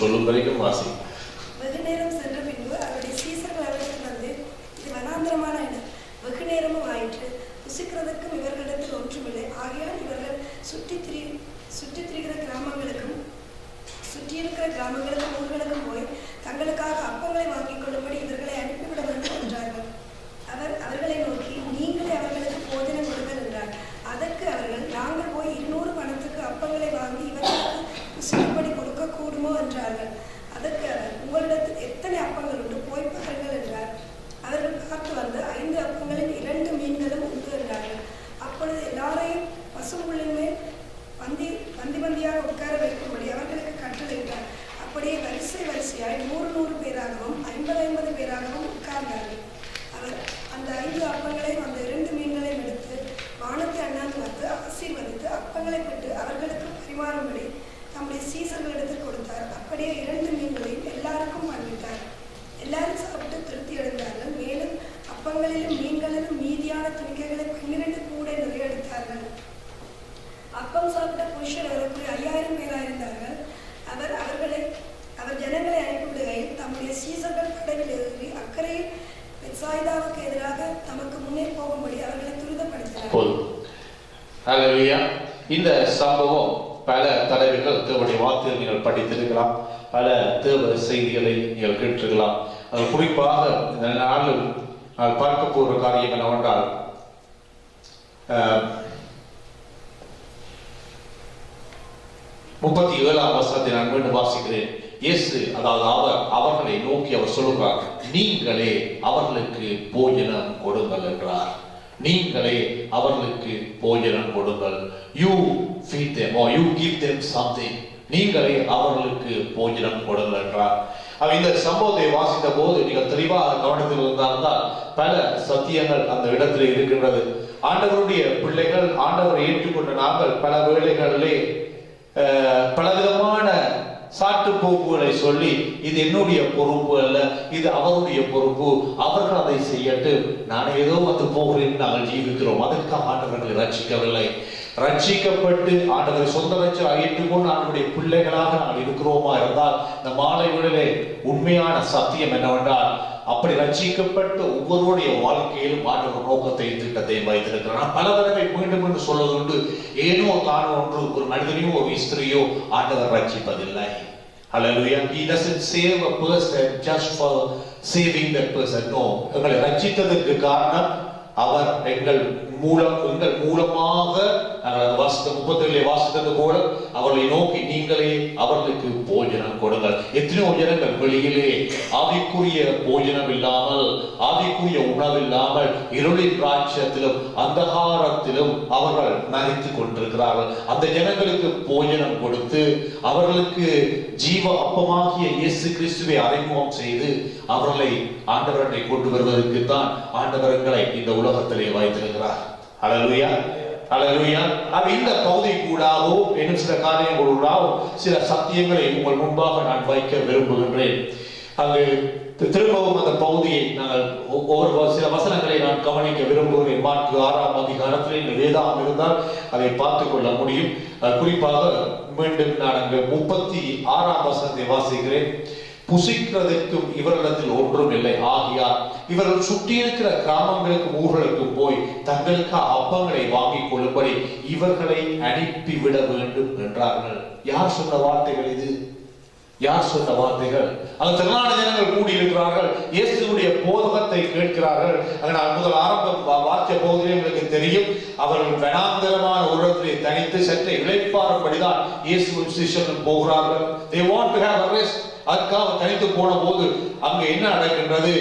சொல்லும் வரைக்கும் வாசி. வெகு நேரம் சென்ற பின்பு அவருடைய சீசர்கள் அவரிடத்தில் வந்து, இது வனாந்திரமான இடம், வெகு நேரமும் ஆயிற்று, புசிக்கிறதுக்கும் இவர்களிடத்தில் ஒன்றுமில்லை. ஆகையால் இவர்கள் சுற்றியிருக்கிற கிராமங்களுக்கும் ஊர்களுக்கும் போய் தங்களுக்காக அப்பங்களை வாங்கிக் கொள்ளும்படி இவர்களை அனுப்பிவிட வேண்டும் என்றார்கள். அவர் அவர்களை நோக்கி, நீங்களே அவர்களுக்கு போஜனம் கொடுங்கள் என்றார். அதற்கு அவர்கள், நாங்கள் போய் 200 பணத்துக்கு அப்பங்களை வாங்கி இவர்களுக்கு புசிக்கும்படி கொடுக்க கூடுமோ என்றார்கள். அதற்கு அவர், உங்களிடத்தில் எத்தனை அப்பங்கள் உண்டு, போய் பாருங்கள் என்றார். அவர்கள் பார்த்து வந்து 5 அப்பங்களில் 2 மீன்களும் உண்டு என்றார்கள். அப்பொழுது எல்லாரையும் பசும்புல்லின் மேல் பந்தியாக உட்கார வைக்கும்படி அவர்களுக்கு கட்டளையிட்டார். அப்படியே வரிசையாய் 100 பேராகவும் 50 பேராகவும் உட்கார்ந்தார்கள். அவர் அந்த 5 அப்பங்களையும் அந்த 2 மீன்களையும் எடுத்து வானத்தை அண்ணாந்து பார்த்து ஆசீர்வதித்து அப்பங்களை பெற்று அவர்களுக்கு பரிமாறும்படி தம்முடைய சீசர்களிடத்தில் கொடுத்தார். அப்படியே 2 மீன்களையும் எல்லாருக்கும் பங்கிட்டார். எல்லாரும் சாப்பிட்டு திருப்தி அடைந்தார்கள். மேலும் அப்பங்களிலும் மீன்களிலும் மீதியான துணிக்கைகளை 12 கூடை நிறைய எடுத்தார்கள். அப்பம் சாப்பிட்ட புருஷர் அவருக்கு 5000 பேராயிருந்தார்கள். அவர் ஜனங்களை அனுப்பிவிடுகையில் தம்முடைய சீசர்கள் படவில் ஏறி அக்கறையில் பெத்சாயிதாவுக்கு எதிராக தமக்கு முன்னே போகும்படி அவர்களை துரிதப்படுத்தினார். இந்த சம்பவம் பல தடவைகள் தேவனுடைய வார்த்தையை நீங்கள் படித்திருக்கலாம், பல தேவ செய்திகளை நீங்கள் கேட்டிருக்கலாம். அது குறிப்பாக இந்த நாளில் பார்க்க போகிற காரியம் என்னவென்றால், 37ஆம் வசனத்தை நான் மீண்டும் வாசிக்கிறேன். இயேசு, அதாவது அவர்களை நோக்கி அவர் சொல்லுகிறார், நீங்களே அவர்களுக்கு போஜனம் கொடுங்கள் என்றார். நீங்களே அவர்களுக்கு போஜனம் கொடுங்கள். You feed them or you give them something. நீங்களே அவர்களுக்கு போஜனம் கொடுங்கள் என்றார். இந்த சம்பவத்தை வாசித்த போது நீங்கள் தெளிவாக கவனத்தில் இருந்தால் பல சத்தியங்கள் அந்த இடத்தில் இருக்கின்றது. ஆண்டவருடைய பிள்ளைகள், ஆண்டவரை ஏற்றுக்கொண்ட நாங்கள் பல வேளைகளிலே பலவிதமான சாட்டு போக்குகளை சொல்லி, இது என்னுடைய பொறுப்பு அல்ல, இது அவருடைய பொறுப்பு, அவர்கள் அதை செய்யட்டு, நான் ஏதோ வந்து போகிறேன் நாங்கள் ஜீவிக்கிறோம். அதற்காக ஆண்டவர்களை ரட்சிக்கவில்லை. ரட்சிக்கப்பட்டு ஆண்டவரை சொந்த ரட்சகராக ஏற்றுக்கொண்டு ஆண்டவருடைய பிள்ளைகளாக நாங்கள் இருக்கிறோமா இருந்தால், இந்த மாலை வேளையிலே உண்மையான சத்தியம் என்னவென்றால், அப்படி ரட்சிக்கப்பட்ட ஒவ்வொருடைய வாழ்க்கையிலும் ஆண்டவர் நோக்கத்தை திட்டத்தையும் வைத்திருக்கிறார். பல தடவை மீண்டும் என்று சொல்வது உண்டு, ஏனோ தானோ ஒன்று ஒரு மனிதனையோ ஒரு ஸ்திரியோ ஆண்டவர் ரட்சிப்பதில்லை. Hallelujah. He doesn't save a person just for saving that person. No. எங்களை ரட்சித்ததற்கு காரணம் அவர் எங்கள் மூலமாக 37 வாசித்தது போல அவர்களை நோக்கி, நீங்களே அவர்களுக்கு போஜனம் கொடுங்கள். எத்தனையோ ஜனங்கள் வெளியிலே ஆவிக்குரிய போஜனம் இல்லாமல், ஆவிக்குரிய உணவு இல்லாமல் இருளின் ராஜ்யத்திலும் அந்தகாரத்திலும் அவர்கள் மரித்துக் கொண்டிருக்கிறார்கள். அந்த ஜனங்களுக்கு போஜனம் கொடுத்து அவர்களுக்கு ஜீவ அப்பமாகிய இயேசு கிறிஸ்துவை அறிமுகம் செய்து அவர்களை ஆண்டவரை கொண்டு வருவதற்கு தான் ஆண்டவர்களை இந்த உலகத்திலே வைத்திருக்கிறார். ஹல்லேலூயா, ஹல்லேலூயா. இந்த பகுதி கூடாதோ இன்னும் சில காரியங்களோ சில சத்தியங்களை உங்கள் முன்பாக நான் வைக்க விரும்புகின்றேன். அங்கு திரும்பவும் அந்த பகுதியை நாங்கள் சில வசனங்களை நான் கவனிக்க விரும்புகிறேன். மார்க்கு 6ஆம் அதிகாரத்தில் இந்த வேதாகம் இருந்தால் அதை பார்த்துக் கொள்ள முடியும். குறிப்பாக மீண்டும் நான் அங்கு 36ஆம் வசனத்தை வாசிக்கிறேன். புசிக்கிறதற்கும் இவர்களிடத்தில் ஒன்றும் இல்லை, ஆகியால் இவர்கள் சுற்றி இருக்கிற கிராமங்களுக்கும் ஊர்களுக்கும் போய் தங்களுக்கு அப்பங்களை வாங்கிக் கொள்ளும்படி இவர்களை அனுப்பிவிட வேண்டும் என்றார்கள். யார் சொன்ன வார்த்தைகள் இது? யார் சொன்ன வார்த்தைகள்? அந்த திரளான ஜனங்கள் கூடியிருக்கிறார்கள், இயேசுடைய போதகத்தை கேட்கிறார்கள். நான் முதல் ஆரம்பம் வாக்கிய போதிலே உங்களுக்கு தெரியும், அவர்கள் வனாந்தரமான ஒரு இடத்திலே தனித்து சற்றை இளைப்பாறும்படிதான் இயேசுவின் சீஷர்கள் போகிறார்கள். They want to have a rest. அதுக்காக தனித்து போன போது அங்கு என்ன நடக்கின்றது?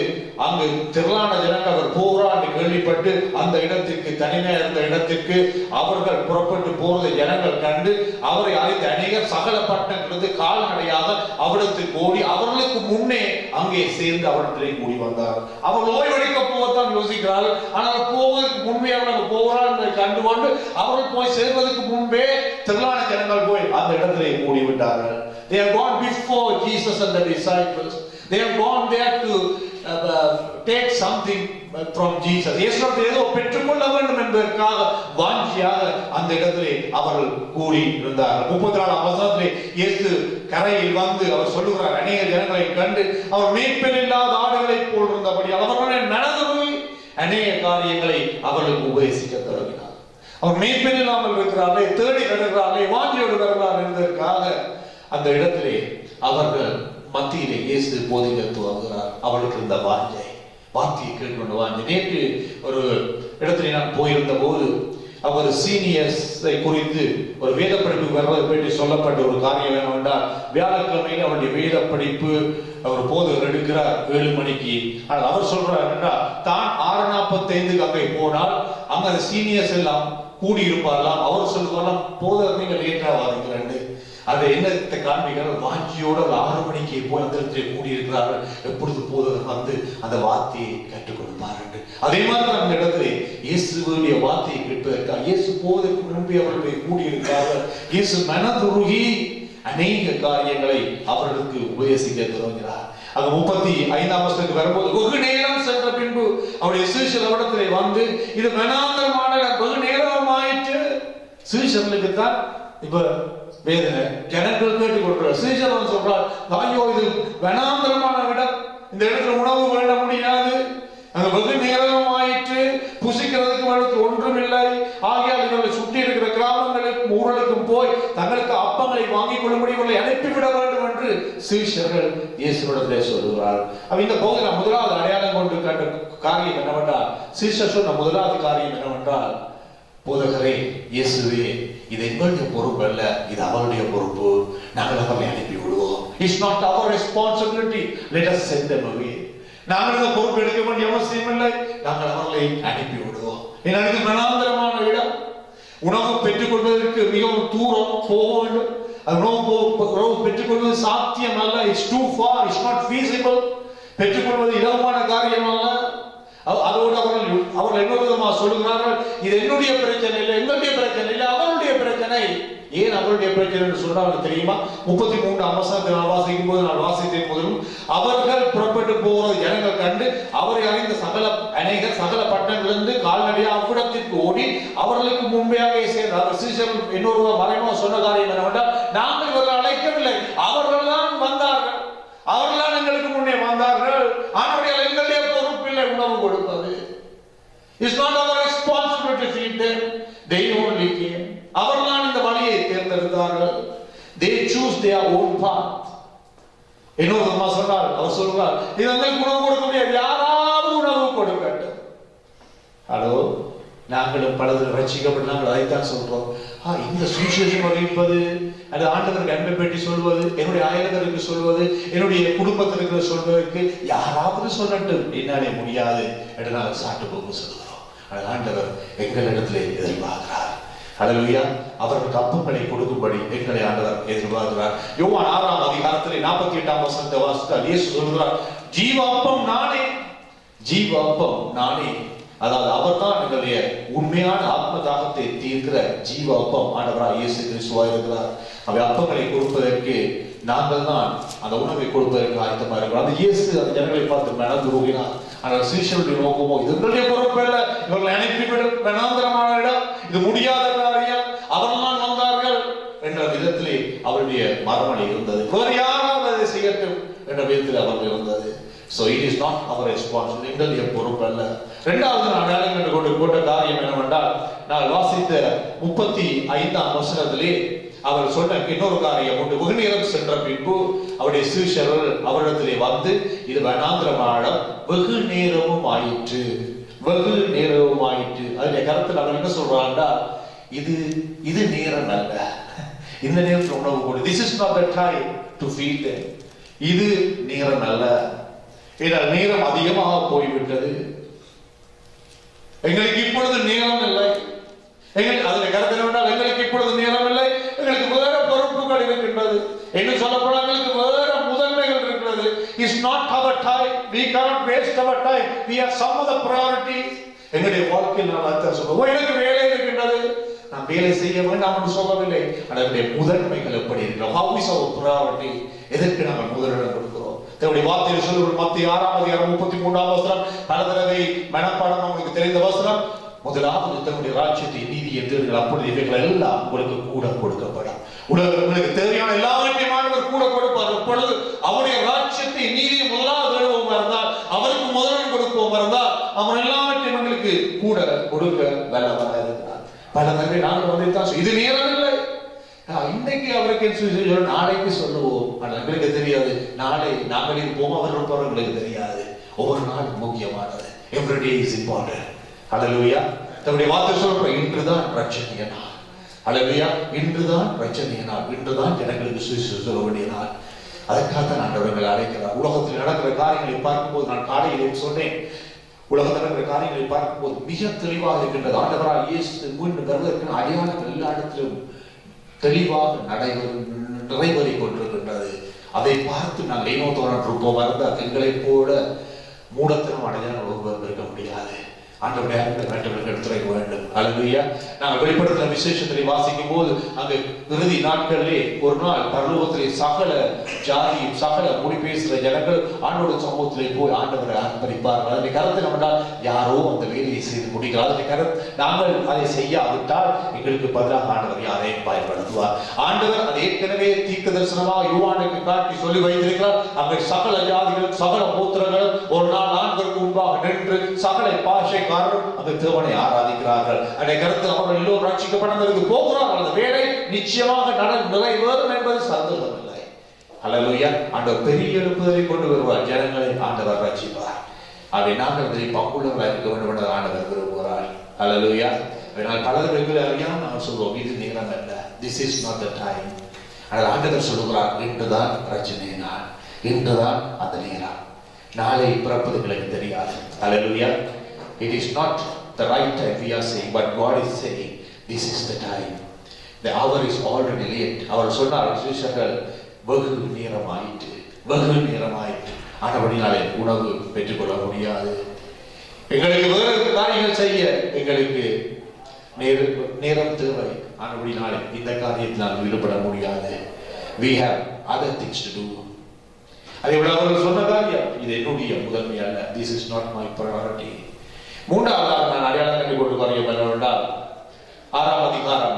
அங்கு திரளான ஜனங்கள் அவர் போகிறார் என்று கேள்விப்பட்டு அந்த இடத்திற்கு, தனிமையா இருந்த இடத்திற்கு அவர்கள் புறப்பட்டு போறதை ஜனங்கள் கண்டு அவரை அழைத்து அநேகர் சகல பட்டணங்களுக்கு கால்நடையாக அவரிடத்துக்கு ஓடி அவர்களுக்கு முன்னே அங்கே சேர்ந்து அவரிடத்திலே கூடி வந்தார்கள். அவர்கள் ஓய்வெடுக்க போவதான் யோசிக்கிறார்கள். ஆனால் போவதற்கு முன்பே அவர்கள் போகிறார் என்பதை கண்டுகொண்டு அவர்கள் போய் சேர்வதற்கு முன்பே திரளான ஜனங்கள் போய் அந்த இடத்திலே கூடி விட்டார்கள். They have gone before Jesus and the disciples. They have gone there to take something from Jesus. இயேசுவிடம் ஏதோ பெற்றுக்கொள்ள வேண்டும் என்பதற்காக வாஞ்சியாக அந்த இடத்திலே அவர்கள் கூடி இருந்தார்கள். 34 வசனத்திலே இயேசு கரையில் வந்து அவர் சொல்லுகிறார், அநேக ஜனங்களை கண்டு அவர் மேய்ப்பன் இல்லாத ஆடுகளைப் போல் இருந்தபடி அவர்களுடைய மனதுருகி அநேக காரியங்களை அவர்களுக்கு உபதேசிக்க தொடங்கினார். அவர் மேய்ப்பன் இல்லாமல் இருக்கிறார்களே, தேடி வருகிறார்களே, வாஞ்சியோடு வருகிறார்கள் என்பதற்காக அந்த இடத்திலே அவர்கள் மத்தியிலே இயேசு போதிக்க துவங்குகிறார். அவளுக்கு இருந்த வார்த்தையை கேட்கொண்டு வாங்கி. நேற்று ஒரு இடத்துல நான் போயிருந்த போது அவர் சீனியர்ஸை குறித்து ஒரு வேத படிப்பு வர்றதை பற்றி சொல்லப்பட்ட ஒரு காரியம் என்னவென்றால், வியாழக்கிழமையில் அவருடைய வேத படிப்பு அவர் போதகர் எடுக்கிறார் 7 மணிக்கு. ஆனால் அவர் சொல்றார் என்றால் தான் 6:45 அங்கே போனால் அங்க அந்த சீனியர்ஸ் எல்லாம் கூடியிருப்பாரலாம். அவர் சொல்லுவாராம், போதகர் நீங்கள் லேட்டா வாருங்கள். அதை என்னத்தை காண்பிக்கிறார், வாஞ்சியோடு 6 மணிக்கு போய் அந்த இடத்திலே கூடியிருக்கிறார்கள். எப்பொழுது போதகர் வந்து அந்த வார்த்தையை கற்றுக் கொடுப்பார்கள். அதே மாதிரி அந்த இடத்திலே இயேசுடைய வார்த்தையை கேட்பதற்காக இயேசு போவதற்கு முன்பே அவர்கள் கூடியிருக்கிறார்கள். இயேசு மனதுருகி அநேக காரியங்களை அவர்களுக்கு உபதேசிக்க தொடங்கினார். அங்க 35ஆம் வசனத்துக்கு வரும்போது, வெகு நேரம் சென்ற பின்பு அவருடைய சீஷர் இடத்திலே வந்து, இது வனாந்தரமான வெகு நேரம் ஆயிற்று. சீஷர்களுக்கு தான் இப்ப வேதனை, ஜனங்கள் கேட்டுக் கொடுக்கிறார். சீஷர் சொல்றார், ஐயோ இது வனாந்தரமான இடம், இந்த இடத்துல உணவு வேண்ட முடியாது, அங்க வெகு நேரம் ஆயிற்று, புசிக்கிறதுக்கு ஒன்றும் இல்லை. ஆகியால் இவர்களை சுற்றி இருக்கிற கிராமங்களுக்கும் ஊர்களுக்கும் போய் தங்களுக்கு அப்பங்களை வாங்கிக் கொள்ளும்படி இவர்களை அனுப்பிவிட வேண்டும் என்று சீஷர்கள் இயேசுவிடத்திலே சொல்லுகிறார். இந்த போது நான் முதலாவது அடையாளம் கொண்டு கண்ட காரியம் என்னவென்றால், சீஷர் சொன்ன முதலாவது காரியம் என்னவென்றால், போதகரே, இயேசுவே, இது எங்களுடைய பொறுப்பு அல்ல, இது அவருடைய பொறுப்பு, நாங்கள் அவர்களை அனுப்பி விடுவோம். It's not our responsibility, let us send them away. நாங்கள் இந்த பொறுப்பு எடுக்க வேண்டிய அவசியம் இல்லை, நாங்கள் அவர்களை அனுப்பி விடுவோம். எனக்கு மனாந்தரமான இடம், உணவு பெற்றுக் கொள்வதற்கு மிகவும் தூரம் போக வேண்டும். உணவு பெற்றுக்கொள்வது சாத்தியம் அல்ல. It's too far, it's not feasible. பெற்றுக்கொள்வது இலவமான காரியம் அல்ல. அதோடு அவர்கள் என்ன விதமாக சொல்லுகிறார்கள், இது என்னுடைய பிரச்சனை இல்லை, எங்களுடைய பிரச்சனை இல்லை, அவருடைய பிரச்சனை. ஏன் அவருடைய பிரச்சனை என்று சொன்னார்கள் தெரியுமா? 33ஆம் வசனத்தை நான் வாசிக்கும் போது நான் வாசித்தேன் போதிலும், அவர்கள் புறப்பட்டு போகிறது ஜனங்கள் கண்டு அவரை அறிந்த அநேகர் சகல பட்டணங்களிலிருந்து கால்நடையாக அவ்விடத்திற்கு ஓடி அவர்களுக்கு முன்பேயாக சேர்ந்தார்கள். சீஷர்கள் இன்னொரு மறைமுக சொன்ன காரியம் என்னவென்றால், நாங்கள் இவர்கள் அழைக்கவில்லை, அவர்கள் தான் வந்தார்கள், அவர்கள் தான் எங்களுக்கு முன்னே வந்தார்கள், ஆனால் எங்களுடைய பொறுப்பில்லை உணவு கொடுப்பது. It's not our responsibility to feed them. They only came. அவர்கள் இந்த வழியை தேர்ந்தெடுத்தார்கள். They choose their own path. இன்னொரு அம்மா சொன்னார், அவர் சொல்றார், இது எங்களுக்கு உணவு கொடுக்க முடியாது, யாராவது உணவு கொடுக்கட்டும். ஹலோ, நாங்களும் பலரும் ரட்சிக்கப்பட்டு நாங்கள் அதைத்தான் சொல்றோம். இந்த சுவிசேஷம் அறிவிப்பது, அது ஆண்டவருக்கு அன்பை பற்றி சொல்வது, என்னுடைய அயலகருக்கு சொல்வது, என்னுடைய குடும்பத்திற்கு சொல்வதற்கு யாராவது சொல்லட்டும், என்னாலே முடியாது என்று நாங்கள் சாட்டு போக சொல்கிறோம். ஆண்டவர் எங்களிடத்திலே எதிர்பார்க்கிறார். ஹல்லேலூயா. அவருக்கு அப்பங்களை கொடுக்கும்படி எங்களை ஆண்டவர் எதிர்பார்க்கிறார். யோவான் 6ஆம் அதிகாரத்திலே 48ஆம் வசனத்தை வாசித்தால் இயேசு சொல்கிறார், ஜீவ அப்பம் நானே, ஜீவ அப்பம் நானே. அதாவது அவர் தான் எங்களுடைய உண்மையான ஆத்ம தாகத்தை தீர்க்கிற ஜீவ அப்பம் ஆண்டவராக இயேசு கிறிஸ்துவாக இருக்கிறார். அவை அப்பங்களை கொடுப்பதற்கு நாங்கள் தான் அந்த உணவை கொடுப்பதற்கு ஆயத்தமாக இருக்கிறோம். அந்த இயேசு அந்த ஜனங்களை பார்த்து மனதுருகினார். ஆனால் சீஷருடைய நோக்கமோ, இது எங்களுடைய பொறுப்பு அல்ல, இவர்களை அனுப்பிவிடும் வனாந்தரமான இடம், இது முடியாத காரியம், அவர்கள் தான் வந்தார்கள் என்ற விதத்திலே அவருடைய மரமணி இருந்தது. வேறு யாராவது அதை செய்யட்டும் என்ற விதத்தில் அவர்கள் இருந்தது. So it is not our responsibility, எங்களுடைய பொறுப்பு அல்ல. இரண்டாவது நான் அடையாளம் கண்டு கொண்டு போட்ட காரியம் என்னவென்றால், நான் வாசித்த 35ஆம் வசனத்திலே அவர் சொன்ன இன்னொரு காரியம் உண்டு. வெகு நேரம் சென்ற பின்பு அவருடைய சீஷர்கள் அவரிடத்திலே வந்து, இது வனாந்தரமான வெகு நேரமும் ஆயிற்று, வெகு நேரமும் ஆயிற்று. அதனுடைய கருத்தில் அவர் என்ன சொல்றாங்கன்னா, இது நேரம் அல்ல, இந்த நேரத்தில் உணவு கொடு. This is not the time to feed them. இது நேரம் அல்ல, ஏனால் நேரம் அதிகமாக போய்விட்டது, எங்களுக்கு இப்பொழுது நேரம் இல்லை. அதனுடைய கருத்து என்னவென்றால், எங்களுக்கு இப்பொழுது நேரம் இல்லை, எங்களுக்கு வேற பொறுப்புகள் இருக்கின்றது, என்ன சொல்லப்போனால் எங்களுக்கு வேற முதன்மைகள் இருக்கிறது. It's not our time, we cannot waste our time, we have some other priorities. எங்களுடைய வாழ்க்கையில் நான் அர்த்தம் சொல்லுவோம், எனக்கு வேலை இருக்கின்றது, நான் வேலை செய்ய வேண்டாம் என்று சொல்லவில்லை. அதனுடைய முதன்மைகள் எப்படி இருக்கிறோம், how is our priority, எதற்கு நாங்கள் முதலிடம் கொடுக்கிறோம். தேவனுடைய வார்த்தையை சொல்லுகிற மத்திய 6:33 பல தடவை மனப்பாடம் உங்களுக்கு தெரிந்த வசனம். முதலாவது தன்னுடைய ராஜ்யத்தை நீதியை தேடுங்கள், அப்பொழுது இவைகள் எல்லாம் உங்களுக்கு கூட கொடுக்கப்படும். உங்களுக்கு தேவையான எல்லாவற்றையும் ஆண்டவர் கூட கொடுப்பார். அப்பொழுது அவருடைய ராஜ்யத்தை நீதியை முதலாவது தேடுவோம் இருந்தால், அவருக்கு முதலிடம் கொடுப்போம் இருந்தால், அவர் எல்லாவற்றையும் எங்களுக்கு கூட கொடுக்க வல்லவராக இருக்கிறார். பல தடவை நாங்கள் வந்துதான் இது நேரம் இல்லை, இன்னைக்கு அவருக்கு நாளைக்கு சொல்லுவோம், எங்களுக்கு தெரியாது. நாளை நாங்கள் இருப்போம், அவர் இருப்போம், எங்களுக்கு தெரியாது. ஒவ்வொரு நாளும் முக்கியமானது. Everyday is important. ஹல்லேலூயா. தன்னுடைய வார்த்தை சொல்ற இன்றுதான் ரட்சணிய நாள். ஹல்லேலூயா. இன்றுதான் ரட்சணிய நாள், இன்றுதான் ஜனங்களுக்கு சுவிசேஷம் சொல்ல வேண்டிய நாள். அதற்காகத்தான் ஆண்டவர்கள் அழைக்கிறார். உலகத்தில் நடக்கிற காரியங்களை பார்க்கும்போது, நான் காலையிலே சொன்னேன், உலகத்தில் நடக்கிற காரியங்களை பார்க்கும்போது மிக தெளிவாக இருக்கின்றது. ஆண்டவரால் இயேசு மீண்டும் வருவதற்கு அடையாளங்கள் எல்லா இடத்திலும் தெளிவாக நிறைவேறி கொண்டிருக்கின்றது. அதை பார்த்து நாங்கள் ஏனோதோரன் இருப்போம் இருந்தால் எங்களை போல மூடத்தனம் அடையாளம் ஒருவர் இருக்க முடியாது. ஆண்டவருடைய அன்பை எடுத்துரைக்க வேண்டும். அல்லேலூயா. நாங்கள் வெளிப்படுத்தின விசேஷத்தை வாசிக்கும் போது அங்கு இறுதி நாட்களிலே ஒரு நாள் பரலோகத்திலே சகல ஜாதி சகல மொழி பேசுகிற ஜனங்கள் ஆண்டோட சமூகத்திலே போய் ஆண்டவரை அர்ப்பணிப்பார்கள். அதனை கருத்து நம்மால் யாரோ அந்த வேலையை செய்து முடிக்கிறார். அதனை கருத்து நாங்கள் அதை செய்யாவிட்டால் எங்களுக்கு பதிலாக ஆண்டவர் யாரையும் பயன்படுத்துவார். ஆண்டவர் அதை ஏற்கனவே தீர்க்க தரிசனமாக யோவானுக்கு காட்டி சொல்லி வைத்திருக்கிறார். அங்கே சகல ஜாதிகள் சகல கோத்திரங்கள் ஒரு நாள் ஆண்டவருக்கு முன்பாக நின்று சகல பாஷை அந்த தேவனை ஆராதிக்கிறார்கள். அதை கருத்து அவர்கள் எல்லோரும் ரட்சிக்கப்பட்டதற்கு போகிறார்கள். அந்த வேலை நிச்சயமாக நிறைவேறும் என்பது சந்தேகமில்லை. அல்லேலூயா. ஆண்டவர் பெரிய எழுப்புதலை கொண்டு வருவார், ஜனங்களை ஆண்டவர் ரட்சிப்பார். அதை நாங்கள் இதை பங்குள்ளவர்களாக இருக்க வேண்டும் என்று ஆண்டவர் விரும்புகிறார். அல்லேலூயா. அதனால் பலருக்கு அறியாமல் நாங்கள் சொல்வோம், இது நேரம் அல்ல, this is not the time. ஆனால் ஆண்டவர் சொல்லுகிறார், இன்றுதான் ரட்சணிய நாள், இன்றுதான் அந்த நேரம். நாளை பிறப்பது எங்களுக்கு தெரியாது. அல்லேலூயா. It is not the right time we are saying, but God is saying, this is the time. The hour is already late. அவர் சொன்னார், சிஷ்யர்கள் வெகு நேரமாயிற்று, வெகு நேரமாயிற்று. ஆனபடினாலே உணவு பெற்றுக்கொள்ள முடியாது. எங்களுக்கு வேறு காரியங்கள் செய்ய எங்களுக்கு நேரம் தேவை. ஆனபடினாலே இந்த காரியத்தில் நாம் ஈடுபட முடியாது. We have other things to do. அதை விட அவர்கள் சொன்ன காரியம், இது என்னுடைய முதன்மை அல்ல. This is not my priority. மூன்றாவதாக நான் அடையாளம் கண்டு கொண்டு காரியம் என்னவென்றால், 6ஆம் அதிகாரம்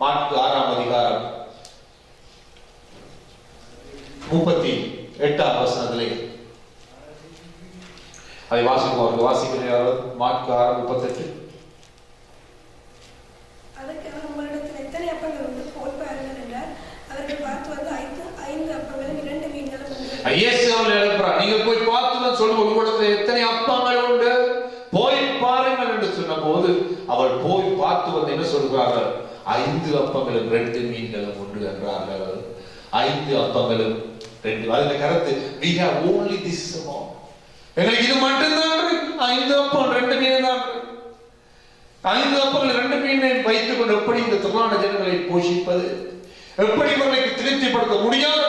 மாற்கு 6ஆம் அதிகாரம் 38ஆம் வசனத்திலே அதை வாசிக்கும் வாசிக்கிறேன். மாற்கு 6:38. அதற்கு அவர், உங்களிடத்தில் எத்தனை அப்பங்கள் உண்டு போய் பாருங்கள் என்றார். அவர்கள் பார்த்து வந்து 5 அப்பங்களும் 2 மீன்களும். இயேசு அவர்களை எழுப்புறார், நீங்க போய் பார்த்து சொல்லுங்க, உங்களிடத்தில் எத்தனை அப்பங்கள் உண்டு போய் பாருங்கள் என்று சொன்ன போது அவர் போய் பார்த்து வந்து என்ன சொல்கிறார்கள், 5 அப்பங்களும் 2 மீன்களும் உண்டு என்றார்கள். 5 அப்பங்களும் 2. அதுல கருத்து, we have only this amount. எங்களுக்கு இது மட்டும்தான் 5 அப்பம் 2 மீன் தான். 5 அப்பங்கள் 2 மீனை வைத்துக் கொண்டு எப்படி இந்த திரளான ஜனங்களை போஷிப்பது, எப்படி இவர்களுக்கு திருப்திப்படுத்த முடியாத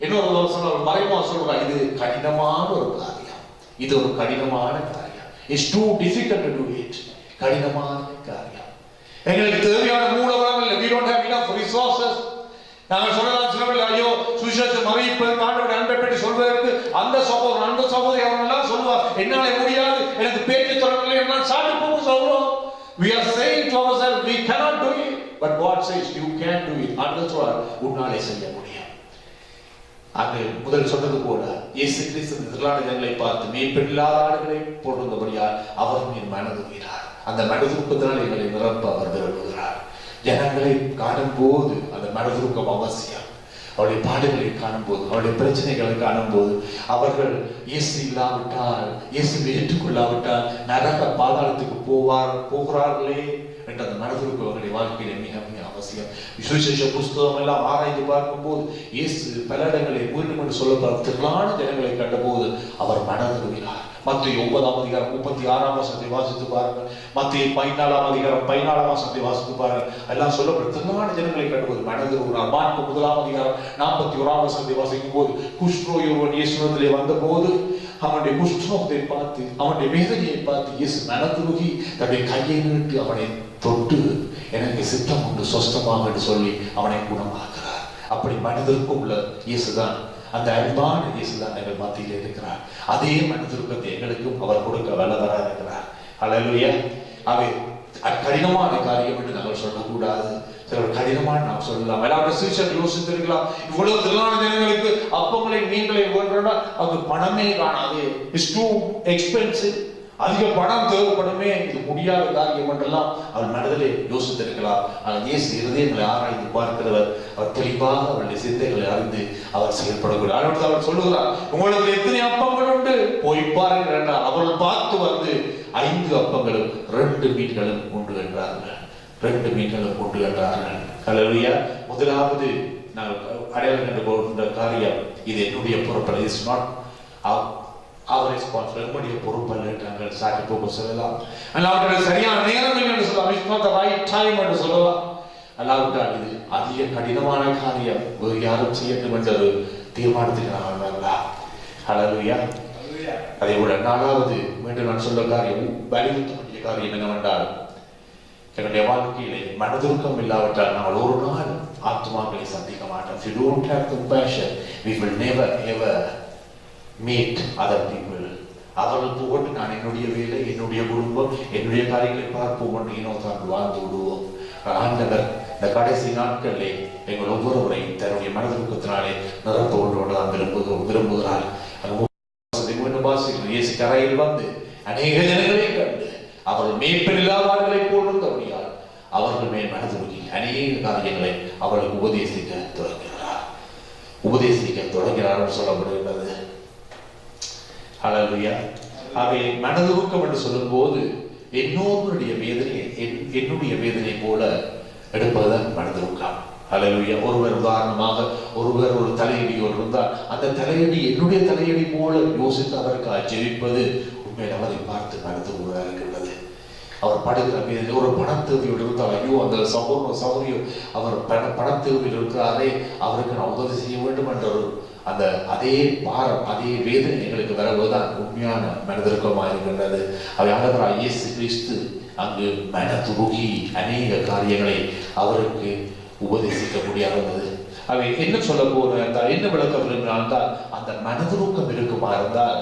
இன்னொரு சொன்ன மறைமுக சொல்றார், இது கடினமான ஒரு காரியம், இது ஒரு கடினமான காரியம். It's too difficult to do it. கடினமான காரியம். எங்களுக்கு தேவையான மூலவளங்கள், we don't have enough resources. நாங்கள் சொல்லலாம், ஐயோ சுவிசேஷம் அறிவிப்பதற்கு ஆண்டவருடைய அன்பை பற்றி சொல்வதற்கு அந்த சகோதரி அவர்களெல்லாம் சொல்லுவார், என்னால முடியாது, எனக்கு பேச்சு தொடரவில்லை என்றால் சாட்டு போக சொல்றோம். We are saying to ourselves, we cannot do it, but God says you can do it. ஆண்டவர் சொல்றார், உன்னாலே செய்ய முடியும். அங்கு முதல் சொன்னது போல இயேசு கிறிஸ்து திரளான ஜனங்களை பார்த்து மேற்பெண்ணில்லாத ஆடுகளை போட்டிருந்தபடியால் அவர் மீன் மனதுகிறார். அந்த மனதுருப்பத்தினால் எங்களை நிரப்ப அவர் விரும்புகிறார். ஜனங்களை காணும் போது அந்த மனதுருக்கம் அவசியம். அவருடைய பாடுகளை காணும் போது, அவருடைய பிரச்சனைகளை காணும் போது, அவர்கள் இயேசு இல்லாவிட்டால், இயேசுவை ஏற்றுக்கொள்ளாவிட்டால் நரக பாதாளத்துக்கு போகிறார்களே என்ற அந்த மனதுருக்கம் அவருடைய வாழ்க்கையில மிக மிக அவசியம். விசேஷ புஸ்தகம் எல்லாம் ஆராய்ந்து பார்க்கும் போது இயேசு பல இடங்களை மீண்டும் என்று சொல்லப்பட்ட திரளான ஜனங்களை கண்டபோது அவர் மனதுருகிறார். மத்திய 9ஆம் அதிகாரம் 36ஆம் வசனத்தை வாசித்து பாருங்கள். மத்திய 14ஆம் அதிகாரம் 14ஆம் வசனத்தை வாசித்து பாருங்கள். எல்லாம் சொல்லப்பட்ட திரளான ஜனங்களை கண்டபோது மனதுருகிறார். மார்க்கு 1ஆம் அதிகாரம் 41ஆம் வசனத்தை வாசிக்கும் போது குஷ்டரோகி ஒருவன் இயேசுவிடத்திலே வந்த போது அவனுடைய குஷ்டரோகத்தை பார்த்து, அவனுடைய வேதனையை பார்த்து இயேசு மனதுருகி தன்னுடைய கையை நீட்டி அவனை தொட்டு, எனக்கு சித்தம் உண்டு சொஸ்தமாக என்று சொல்லி அவனை குணமாக்குறார். அப்படி மனிதருக்கு உள்ள இயேசுதான் அந்த அன்பான இயேசுதான் எங்கள் மத்தியில் இருக்கிறார். அதே மனதுருக்கத்தை எங்களுக்கும் அவர் கொடுக்க வல்லவராக இருக்கிறார். அல்லேலூயா. அவை கடினமான காரியம் என்று நாங்கள் சொல்லக்கூடாது. சிலர் கடினமான நாம் சொல்லலாம். எல்லாருடைய சீஷர் யோசித்திருக்கலாம், இவ்வளவு திரளான ஜனங்களுக்கு அப்பங்களை மீன்களை வேண்டும்னா அது பணமே காணாது, இட்ஸ் டூ எக்ஸ்பென்சிவ், அதிக பணம் தேவைப்படுமே, இது முடியாத காரியம் என்றெல்லாம் அவள் மனதிலே யோசித்திருக்கலாம். ஆனால் இயேசு இருதயங்களை ஆராய்ந்து பார்க்கிறவர். அவர் தெளிவாக அவருடைய சிந்தைகளை அறிந்து அவர் செயல்படக்கூடிய அவர் சொல்லுகிறார், உங்களுக்கு எத்தனை அப்பங்கள் உண்டு போய் பாருங்கள் என்றார். அவர்கள் பார்த்து வந்து 5 அப்பங்களும் 2 மீன்களும் உண்டு என்றார்கள். 2 மீன்களும் உண்டு என்றார்கள். அல்லேலூயா. முதலாவது நாங்கள் அடையாளம் கண்டு கொண்ட காரியம், இது என்னுடைய பொறுப்பல்ல, இட்ஸ் நாட் அவர் ரெஸ்பான்சிபிள், என்னுடைய பொறுப்பல்ல நாங்கள் சாட்டி போக சொல்லலாம். அல்லாவிட்டால் சரியான நேரம் என்று சொல்லலாம், it's not the right time என்று சொல்லலாம். அல்லாவிட்டால் இது அதிக கடினமான காரியம், வேறு யாரும் செய்யட்டும் என்ற ஒரு தீர்மானத்துக்கு நாங்கள் வரலாம். அல்லேலூயா. அதே போல 4வது மீண்டும் நான் சொல்ல காரியம், வலியுறுத்தக்கூடிய காரியம் என்னவென்றால், என்னுடைய வாழ்க்கையிலே மனதுருக்கம் இல்லாவிட்டால் நாங்கள் ஒரு நாள் ஆத்மாக்களை சந்திக்க மாட்டோம். If you don't have compassion, we will never ever meet other people. அவர்கள் போட்டு நான் என்னுடைய வேலை, என்னுடைய குடும்பம், என்னுடைய காரியங்களை பார்ப்போம் என்று தான் வாழ்ந்து விடுவோம். ஆண்டவர் இந்த கடைசி நாட்களிலே எங்கள் ஒவ்வொருவரையும் தன்னுடைய மனதுருக்கத்தினாலே நிரப்ப ஒன்றோடு தான் விரும்புகிறார். இயேசு கரையில் வந்து அநேக ஜனங்களை கண்டு அவர்கள் மேய்ப்பன் இல்லாதவர்களை போன்றிருந்தபடியால் அவர்கள் மேல் மனதுருகி அநேக காரியங்களை அவர்களுக்கு உபதேசிக்க தொடங்கினார் என்று சொல்லப்படுகிறது. அல்லேலூயா. அவை மனதுருக்கம் என்று சொல்லும் போது என்னோருடைய வேதனை என்னுடைய வேதனை போல எடுப்பதுதான் மனதுருக்கம். அல்லேலூயா. ஒருவர் உதாரணமாக ஒருவர் ஒரு தலையடியோடு இருந்தால் அந்த தலையடி என்னுடைய தலையடி போல யோசித்து அதற்காக ஜெபிப்பது உண்மையில் அவரை பார்த்து மனதுருக இருக்கின்றது. அவர் படுகிற மீது ஒரு பணத்தேவையோடு இருந்தால், ஐயோ அந்த சகோதரியோ அவர் பணத்தேவையில் இருக்கிறாரே, அவருக்கு நான் உதவி செய்ய வேண்டும் என்ற அந்த அதே பாரம், அதே வேதனை எங்களுக்கு வருவதுதான் உண்மையான மனதிருக்கமாக இருக்கின்றது. அவை ஆண்டவராகிய இயேசு கிறிஸ்து அங்கு மனதுருகி அநேக காரியங்களை அவருக்கு உபதேசிக்க முடியாதது. அவை என்ன சொல்ல போறால், என்ன விளக்க விரும்பினால், அந்த மனதுருக்கம் இருக்குமா இருந்தால்,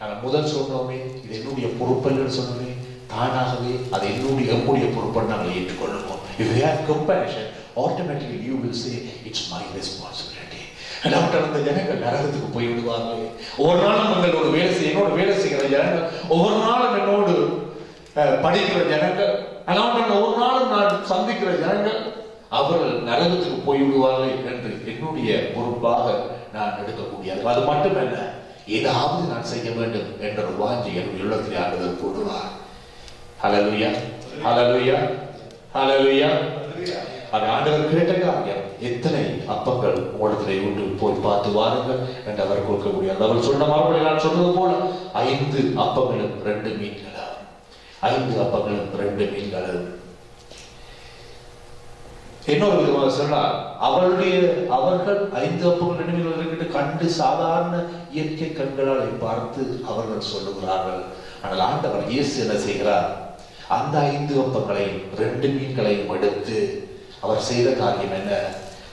நாங்கள் முதல் சொன்னோமே இது என்னுடைய பொறுப்பல்னு சொன்னோமே, தானாகவே அது என்னுடைய பொறுப்பை நாங்கள் ஏற்றுக்கொள்ளுவோம். If you have compassion, automatically you will say it's my responsibility. அந்த ஜனங்கள் நரகத்துக்கு போய் விடுவாங்க. ஒவ்வொரு நாளும் என்னோட வேலை செய்கிற ஜனங்கள், ஒவ்வொரு நாளும் என்னோடு படிக்கிற ஜனங்கள், ஒவ்வொரு நாளும் நான் சந்திக்கிற ஜனங்கள், அவர்கள் நரகத்துக்கு போய் விடுவார்கள் என்று என்னுடைய பொறுப்பாக நான் எடுக்கக்கூடியது. அது மட்டுமல்ல, ஏதாவது நான் செய்ய வேண்டும் என்ற ஒரு வாஞ்சி என்னுடைய உள்ளத்தில் ஆண்டவர் போடுவார். ஹல்லேலூயா, ஹல்லேலூயா, ஹல்லேலூயா. அது ஆண்டவர் கேட்ட காரியம், எத்தனை அப்பங்கள் உங்களிடத்திலே உண்டு போய் பார்த்து வாருங்கள் என்று அவர் கொடுக்க முடியாது. அவர் சொன்ன மறுபடியும் நான் சொன்னது போல 5 அப்பங்களும் 2 மீன்களும், 5 அப்பங்களும் 2 மீன்களும். இன்னொரு விதமாக சொன்னார், அவர்கள் 5 அப்பங்கள் 2 மீன்கள் இருக்கிட்டு கண்டு சாதாரண இயற்கை கண்களால் பார்த்து அவர்கள் சொல்லுகிறார்கள். ஆனால் ஆண்டவர் இயேசு என்ன செய்கிறார், அந்த 5 அப்பங்களையும் 2 மீன்களையும் எடுத்து அவர் செய்த காரியம் என்ன,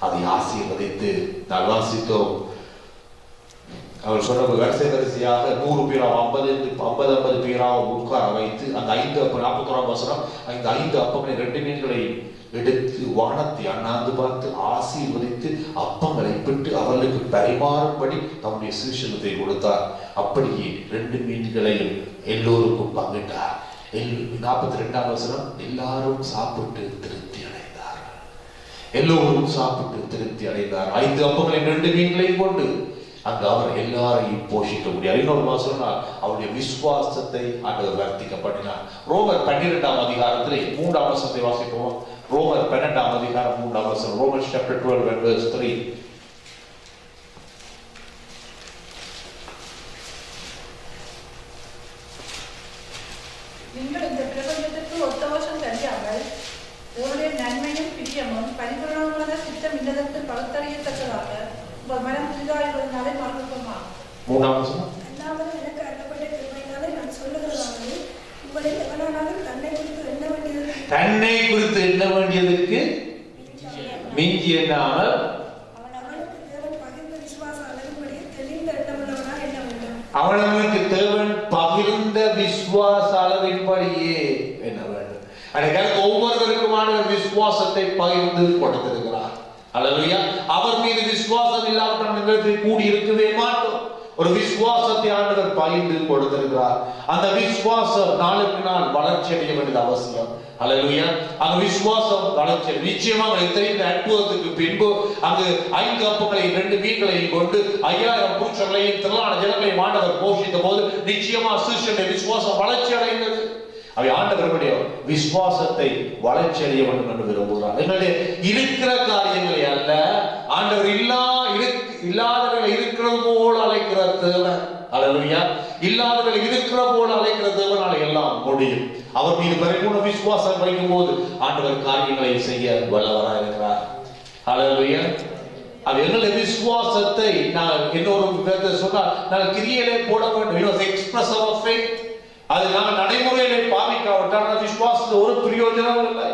அதை ஆசீர்வதித்து நான் வாசித்தோம். அவர் சொன்ன வரிசையாக 100 பேராக 50 பேராக உட்கார வைத்து அந்த 5 அப்பம் 41ஆம் வசனம், அந்த 5 அப்பங்களை 2 மீன்களையும் எடுத்து வானத்தை அண்ணாந்து பார்த்து ஆசீர்வதித்து அப்பங்களை பெற்று அவர்களுக்கு பரிமாறும்படி தம்முடைய சீஷத்தை கொடுத்தார். அப்படியே 2 மீன்களையும் எல்லோருக்கும் பங்கிட்டார். 42ஆம் வசனம், எல்லாரும் சாப்பிட்டு திருப்தி அடைந்தார்கள். எல்லோரும் சாப்பிட்டு திருப்தி அடைந்தார். 5 அப்பங்களையும் 2 மீன்களையும் கொண்டு அங்கு அவர் எல்லாரையும் போஷிக்க முடியாது. இன்னொரு சொன்னால் அவருடைய விசுவாசத்தை ஆண்டவர் வர்த்திக்கப்படினார். ரோமர் 12ஆம் அதிகாரத்திலே 3ஆம் வசனத்தை வாசிப்போம். ரோமர் 12ஆம் அதிகாரம் 3ஆம் வசனம். Romans chapter 12 and verse 3. நீங்கள் இந்த பிரபஞ்சத்திற்கு ஒத்த வசம் தெரியாமல் உங்களுடைய நன்மையும் பிரியமும் பரிபூரணமான சித்தம் இல்லதற்கு பகுத்தறியத்தக்கதாக உங்கள் மனம் புதிதாய்வதனாலே மறந்துக்கோமா. 3ஆம் வசனம். அல்லாமல் எனக்கு அருளப்பட்ட கிருபையினாலே நான் சொல்லுகிறதாவது, உங்களில் எவனானாலும் தன்னை குறித்து எண்ண வேண்டியதற்கு மிஞ்சி எண்ணாமல் அவன் அவனுக்கு தேவன் பகிர்ந்த விசுவாச அளவுபடி அவனுக்கு தேவன் பகிர்ந்த விசுவாச அளவின்படியே என்ன வேண்டும். எனக்கு ஒவ்வொருவருக்குமான விசுவாசத்தை பகிர்ந்து கொடுத்திருக்கிறார். அல்லேலூயா. அவர் மீது விசுவாசம் இல்லாவிட்டால் நீங்கள் கூடி இருக்கவே மாட்டோம். ஒரு விசுவாசத்தை ஆண்டவர் பகிர்ந்து கொடுத்திருக்கிறார். அந்த விசுவாசம் நாளுக்கு நாள் வளர்ச்சி அடைய வேண்டியது அவசியம். அல்லேலூயா. அந்த விசுவாசம் வளர்ச்சி நிச்சயமாக தெரிந்த அற்புதத்துக்கு பின்பு அங்கு 5 அப்பங்களையும் 2 மீன்களையும் கொண்டு 5000 புருஷர்களையும் திரளான ஜனங்களையும் ஆண்டவர் போஷித்த போது நிச்சயமா சீஷனுடைய விசுவாசம் வளர்ச்சி அடைந்தது. அவை ஆண்டவருடைய விசுவாசத்தை வளர்ச்சி அடைய வேண்டும் என்று விரும்புகிறார். எங்களுடைய இருக்கிற காரியங்களை அல்ல, ஆண்டவர் இல்லாதவர்களை இருக்கிறது போல அழைக்கிற தேவன். அல்லேலூயா. இல்லாதவர்களை இருக்கிற போல அழைக்கிற தேவனால எல்லாம் முடியும். அவர் மீது பரிபூர்ண விசுவாசம் வைக்கும் போது ஆண்டவர் காரியங்களை செய்ய வல்லவராக இருக்கிறார். அல்லேலூயா. அது எங்களுடைய விசுவாசத்தை நான் இன்னொரு விதத்தை சொன்னால் நாங்கள் கிரியையிலே போட வேண்டும். Express of faith. அது நாங்கள் நடைமுறையிலே பாவிக்காவிட்டால் விசுவாசத்தில் ஒரு பிரயோஜனம் இல்லை.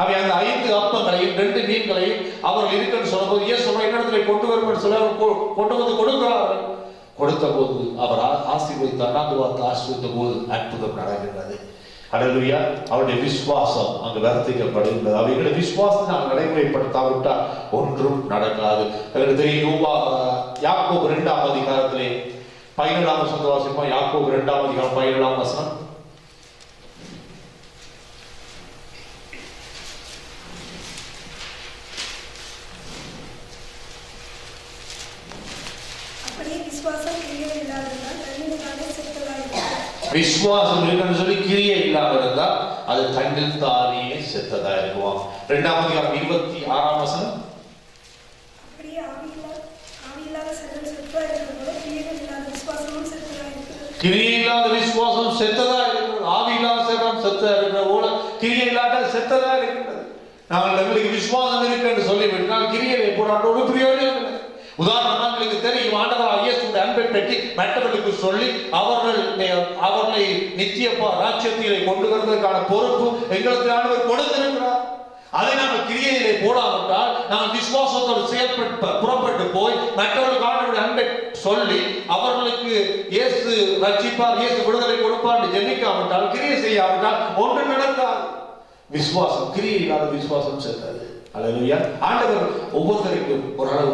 அவை அந்த 5 அப்பங்களையும் 2 மீன்களையும் அவர்கள் இருக்குன்னு சொல்லும்போது ஏன் சொல்ற இடத்துல கொண்டு வரும்னு சொல்ல கொண்டு வந்து கொடுக்கிறார்கள். கொடுத்த போது அவர் ஆசீர்வதித்து அண்ணாந்து ஆசீர்வதித்த போது அற்புதம் நடக்கின்றது. அல்லேலூயா. அவருடைய விசுவாசம் அங்கு வர்த்திக்கப்படுகின்றது. அவைகளுடைய விசுவாசத்தை நாங்கள் நடைமுறைப்படுத்தாவிட்டால் ஒன்றும் நடக்காது. தெரியும் யாக்கோபு 2ஆம் அதிகாரத்திலே 17ஆம் வசனத்தை வாசிப்போம். யாக்கோபு 2ஆம் அதிகாரம் 17ஆம் வசனம். விசுவாசம் இருக்குன்னு சொல்லி கிரியை இல்லாம இருந்தா அது தன்னில் தானே செத்ததா இருக்குவான். 2ஆம் அதிகாரம் 26ஆம் வசனம். கிரியை இல்லாத விசுவாசம் செத்ததா இருக்கிறது. ஆவி இல்லாத சரீரம் செத்ததா இருக்கிற போல கிரியை இல்லாத செத்ததா இருக்கிறது. நாங்கள் எங்களுக்கு விசுவாசம் இருக்கு என்று சொல்லிவிட்டால் கிரியையை போராட்ட ஒரு பிரயோஜனம் இல்லை. உதாரணமாக எங்களுக்கு தெரியும், ஆண்டவராகிய இயேசுவின் அன்பை பற்றி மற்றவர்களுக்கு சொல்லி அவர்களை நித்திய ராஜ்யத்திலே கொண்டு வருவதற்கான பொறுப்பு எங்களுக்கு ஆண்டவர் கொடுத்திருக்கிறார். அதை நாங்கள் கிரியையிலே போடாவிட்டால் நாங்கள் விசுவாசத்தோடு செயல்பட்டு புறப்பட்டு போய் மற்றவர்களுக்கு ஆண்டவருடைய அன்பை சொல்லி அவர்களுக்கு இயேசு ரட்சிப்பார், இயேசு விடுதலை கொடுப்பார் என்று ஜெபிக்காவிட்டால், கிரியை செய்யாவிட்டால் ஒன்று நடக்காது. விசுவாசம் கிரியை இல்லாத விசுவாசம் சென்றது. அல்லேலூயா. ஆண்டவர் ஒவ்வொருத்தருக்கும்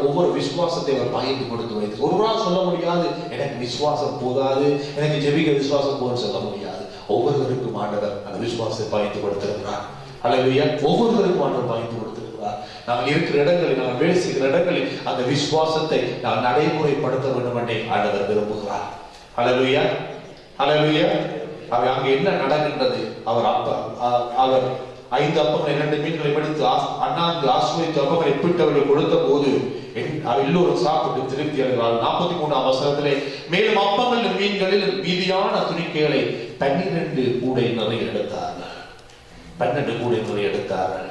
ஒவ்வொரு விசுவாசத்தை அவர் பகிர்ந்து கொடுத்து வைத்து ஒருவரால் சொல்ல முடியாது எனக்கு விசுவாசம் போதாது, எனக்கு ஜெபிக்க விசுவாசம் போன்னு சொல்ல முடியாது. ஒவ்வொருவருக்கும் ஆண்டவர் அந்த விசுவாசத்தை பகிர்ந்து கொடுத்திருக்கிறார். அல்லேலூயா. ஒவ்வொருவருக்கும் ஆண்டவர் பகிர்ந்து கொடுத்திருக்கிறார். நாங்கள் இருக்கிற இடங்களில், நாங்கள் வேலை செய்கிற இடங்களில் அந்த விசுவாசத்தை நாங்கள் நடைமுறைப்படுத்த வேண்டும் என்றே ஆண்டவர் விரும்புகிறார். அல்லேலூயா. அல்லேலூயா. அங்கே என்ன நடக்கின்றது? அவர் 5 அப்பங்களை 2 மீன்களை எடுத்து அண்ணாந்து ஆசீர்வதித்து அப்பங்களை பிட்டவர்கள் கொடுத்த போது எல்லோரும் சாப்பிட்டு திருப்தி அடைந்தார்கள். 43ஆம் வசனத்திலே மேலும் அப்பங்களிலும் மீன்களிலும் மீதியான துணிக்கைகளை 12 கூடை நிறைய எடுத்தார்கள். 12 கூடை நிறைய எடுத்தார்கள்.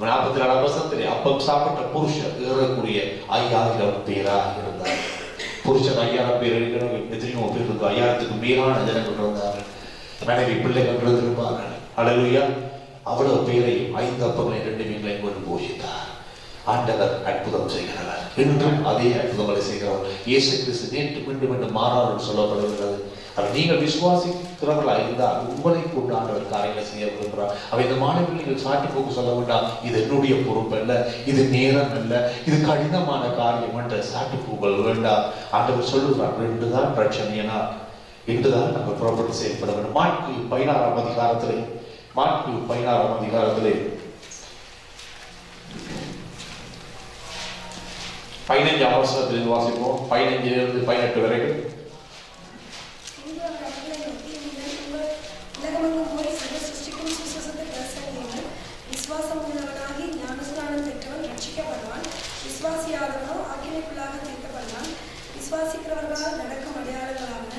44ஆம் வசனத்திலே அப்பம் சாப்பிட்ட புருஷர் ஏறக்கூடிய 5000 பேராக இருந்தார்கள். புருஷன் 5000 பேர் இருக்கிறவங்க எத்தனையோ பேர் இருக்கு. 5000க்கு மேலான ஜனங்கள் இருந்தார்கள். மனைவி பிள்ளைகள் இருந்திருப்பார்கள். அல்லேலூயா. அவ்வளவு பேரையும் 5 அப்பங்களை 2 மீன்களையும் கொண்டு போஷித்தார். ஆண்டவர் அற்புதம் செய்கிறவர். இன்றும் அதே அற்புதங்களை செய்கிறவர். இயேசு கிறிஸ்து நேற்று மீண்டும் மீண்டும் மாறாமல் சொல்லப்படுகிறது. அவர் நீங்கள் விசுவாசிக்கிறவர்களாக இருந்தால் உங்களை கொண்டு ஆண்டவர் காரியங்களை செய்ய விரும்புகிறார். அவை இந்த மாணவர்கள் நீங்கள் சாட்டி போக்கு சொல்ல வேண்டாம், இது என்னுடைய பொறுப்பு அல்ல, இது நேரம் அல்ல, இது கடினமான காரியம் என்ற சாட்டு போக்கள் வேண்டாம். ஆண்டவர் சொல்லுகிறார் 2 தான் பிரச்சனைனா இன்றுதான் நம்ம புறப்பட்டு செயல்பட வேண்டும். மாற்கு 16ஆம் அதிகாரத்திலே 15ஆம் வசனத்திலிருந்து வாசிப்போம். 15 18 வரைக்கும். விசுவாசம் உள்ளவனாகி ஞானஸ்நானம் பெற்றவன் ரட்சிக்கப்படுவான். விசுவாசியாதவனோ ஆக்கினைக்குள்ளாக தீர்க்கப்படுவான். விசுவாசிக்கிறவர்களால் நடக்கும் அடையாளங்களான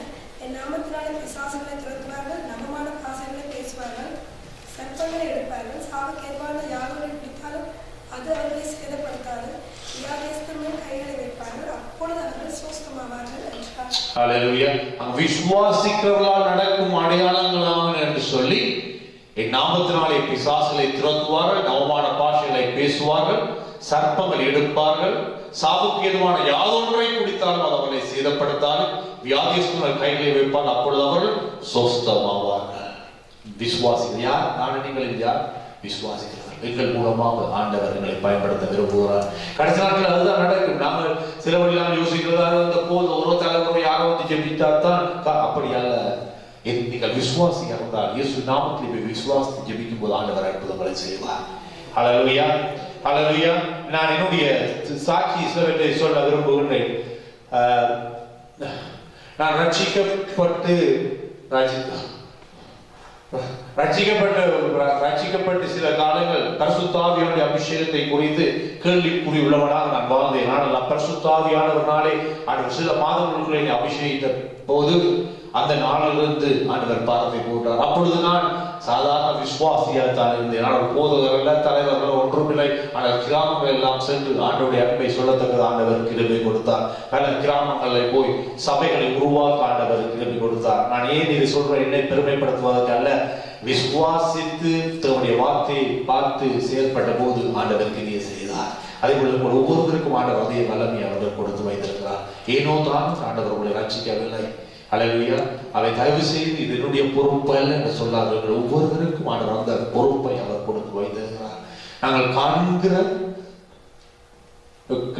என் நாமத்தினாலே பிசாசுகளை துரத்துவார்கள், நவமான பாசங்களை பேசுவார்கள், சர்ப்பங்களை எடுப்பார்கள், சாவுக்கேற்பான யாதொன்றை பிடித்தாலும் அது அவர்களை சேதப்படுத்தாது, வியாதியஸ்தர் மேல் கைகளை வைப்பார்கள், அப்பொழுது அவர்கள் சுஸ்தமாவார்கள் என்றார். அல்லேலூயா. விசுவாசிக்கிறவர்களால் நடக்கும் அடையாளங்களாக என்று சொல்லி என் நாமத்தினாலே பிசாசுகளை துரத்துவார்கள், நவமான பாஷைகளை பேசுவார்கள், சர்ப்பங்கள் எடுப்பார்கள், சாவுக்கு ஏதுவான யாதொன்றை குடித்தாலும் அது அவர்களை சேதப்படுத்தாலும், வியாதியஸ்தர்கள் கைகளை வைப்பால் அப்பொழுது அவர்கள் சொஸ்தமாவார்கள். விசுவாசிகள் யார்? நான் நீங்கள் யார்? விசுவாசிகள். எங்கள் மூலமாக ஆண்டவர் எங்களை பயன்படுத்த விரும்புகிறார். கடைசி நாட்கள் அதுதான் நடக்கும். நாங்கள் சில வழியாக யோசிக்கிறதா இந்த போது ஒரு தலைமுறை யாரோ வந்து ஜெபித்தால்தான் அப்படி அல்ல. நீங்கள் விசுவாசியாக இருந்தால் இயேசு நாமத்தில் போய் விசுவாசத்தை ஜெபிக்கும் போது ஆண்டவர் அற்புதங்களை செய்வார். ஹல்லேலூயா, ஹல்லேலூயா. நான் என்னுடைய சாட்சி சிலவற்றை சொல்ல விரும்புகின்றேன். நான் ரட்சிக்கப்பட்டு சில காலங்கள் பரிசுத்த ஆவியானுடைய அபிஷேகத்தை குறித்து கேள்விக்குறி உள்ளவனாக நான் வாழ்ந்தேன். ஆனால் பரிசுத்த ஆவியானவர்னாலே சில மாதங்களுக்குள்ளே அபிஷேகித்த போது அந்த நாளிலிருந்து ஆண்டவர் பாரத்தை போட்டார். அப்பொழுது நான் சாதாரண விசுவாசியாக தான் இருந்தேன். ஆனால் போதகர்கள் தலைவர்கள் ஒன்றுமில்லை. ஆனால் கிராமங்கள் எல்லாம் சென்று ஆண்டவருடைய அன்பை சொல்லத்தக்கது ஆண்டவர் கிருபை கொடுத்தார். பல கிராமங்களில் போய் சபைகளை உருவாக்க ஆண்டவர் கிருபை கொடுத்தார். நான் ஏன் இதை சொல்றேன்? என்னை பெருமைப்படுத்துவதற்கு அல்ல. விசுவாசித்து தன்னுடைய வார்த்தையை பார்த்து செயல்பட்ட போது ஆண்டவர் கிரியை செய்தார். அதே போல ஒவ்வொருவருக்கும் ஆண்டவர் அதே வல்லமையை அவர் கொடுத்து வைத்திருக்கிறார். ஏனோ தான் ஆண்டவர் உங்களை ரட்சிக்கவில்லை. ஹல்லேலூயா. அவை தயவு செய்து இது என்னுடைய பொறுப்பு அல்ல என்று சொல்லாதவர்கள் ஒவ்வொருவருக்கும் ஆண்டவர் அந்த பொறுப்பை அவர் கொடுத்து வைத்திருக்கிறார். நாங்கள் காண்கிற,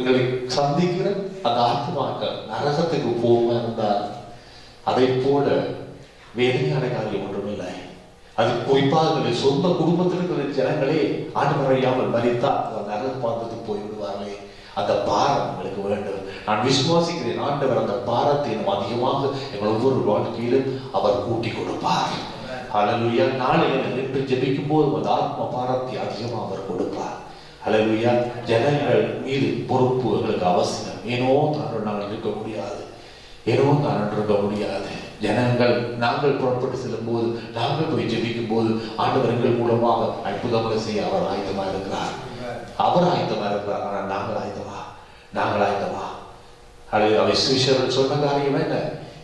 எங்களை சந்திக்கிற அந்த ஆத்மாக்கள் நரகத்துக்கு போகாம இருந்தால் அதை போல வேதனையான காரியம் ஒன்றுமில்லை. அது குறிப்பாக சொந்த குடும்பத்தில் இருக்கிற ஜனங்களே ஆண்டவர் அறியாமல் மரித்தால் நரக பாதத்துக்கு போய்விடுவார்களே. அந்த பாரம் எங்களுக்கு வேண்டும். நான் விசுவாசிக்கிறேன் ஆண்டவர் அந்த பாரத்தை நம்ம அதிகமாக எங்கள் ஒவ்வொரு வாழ்க்கையிலும் அவர் கூட்டி கொடுப்பார். ஹல்லேலூயா. நாளை நின்று ஜெபிக்கும் போது அந்த ஆத்ம பாரத்தை அதிகமாக அவர் கொடுப்பார். ஹல்லேலூயா. ஜனங்கள் மீது பொறுப்பு எங்களுக்கு அவசியம். ஏனோ தான் நாங்கள் இருக்க முடியாது, ஏனோ தான் இருக்க முடியாது. ஜனங்கள் நாங்கள் புறப்பட்டு செல்லும் போது, நாங்கள் போய் ஜெபிக்கும் போது ஆண்டவர் எங்கள் மூலமாக அற்புதங்களை செய்ய அவர் ஆயத்தமா இருக்கிறார். அவர் ஆயத்தமா இருக்கிறார். ஆனால் நாங்கள் ஆயத்தமா? அவை சிஷியர்கள் சொன்ன காரியம் என்ன?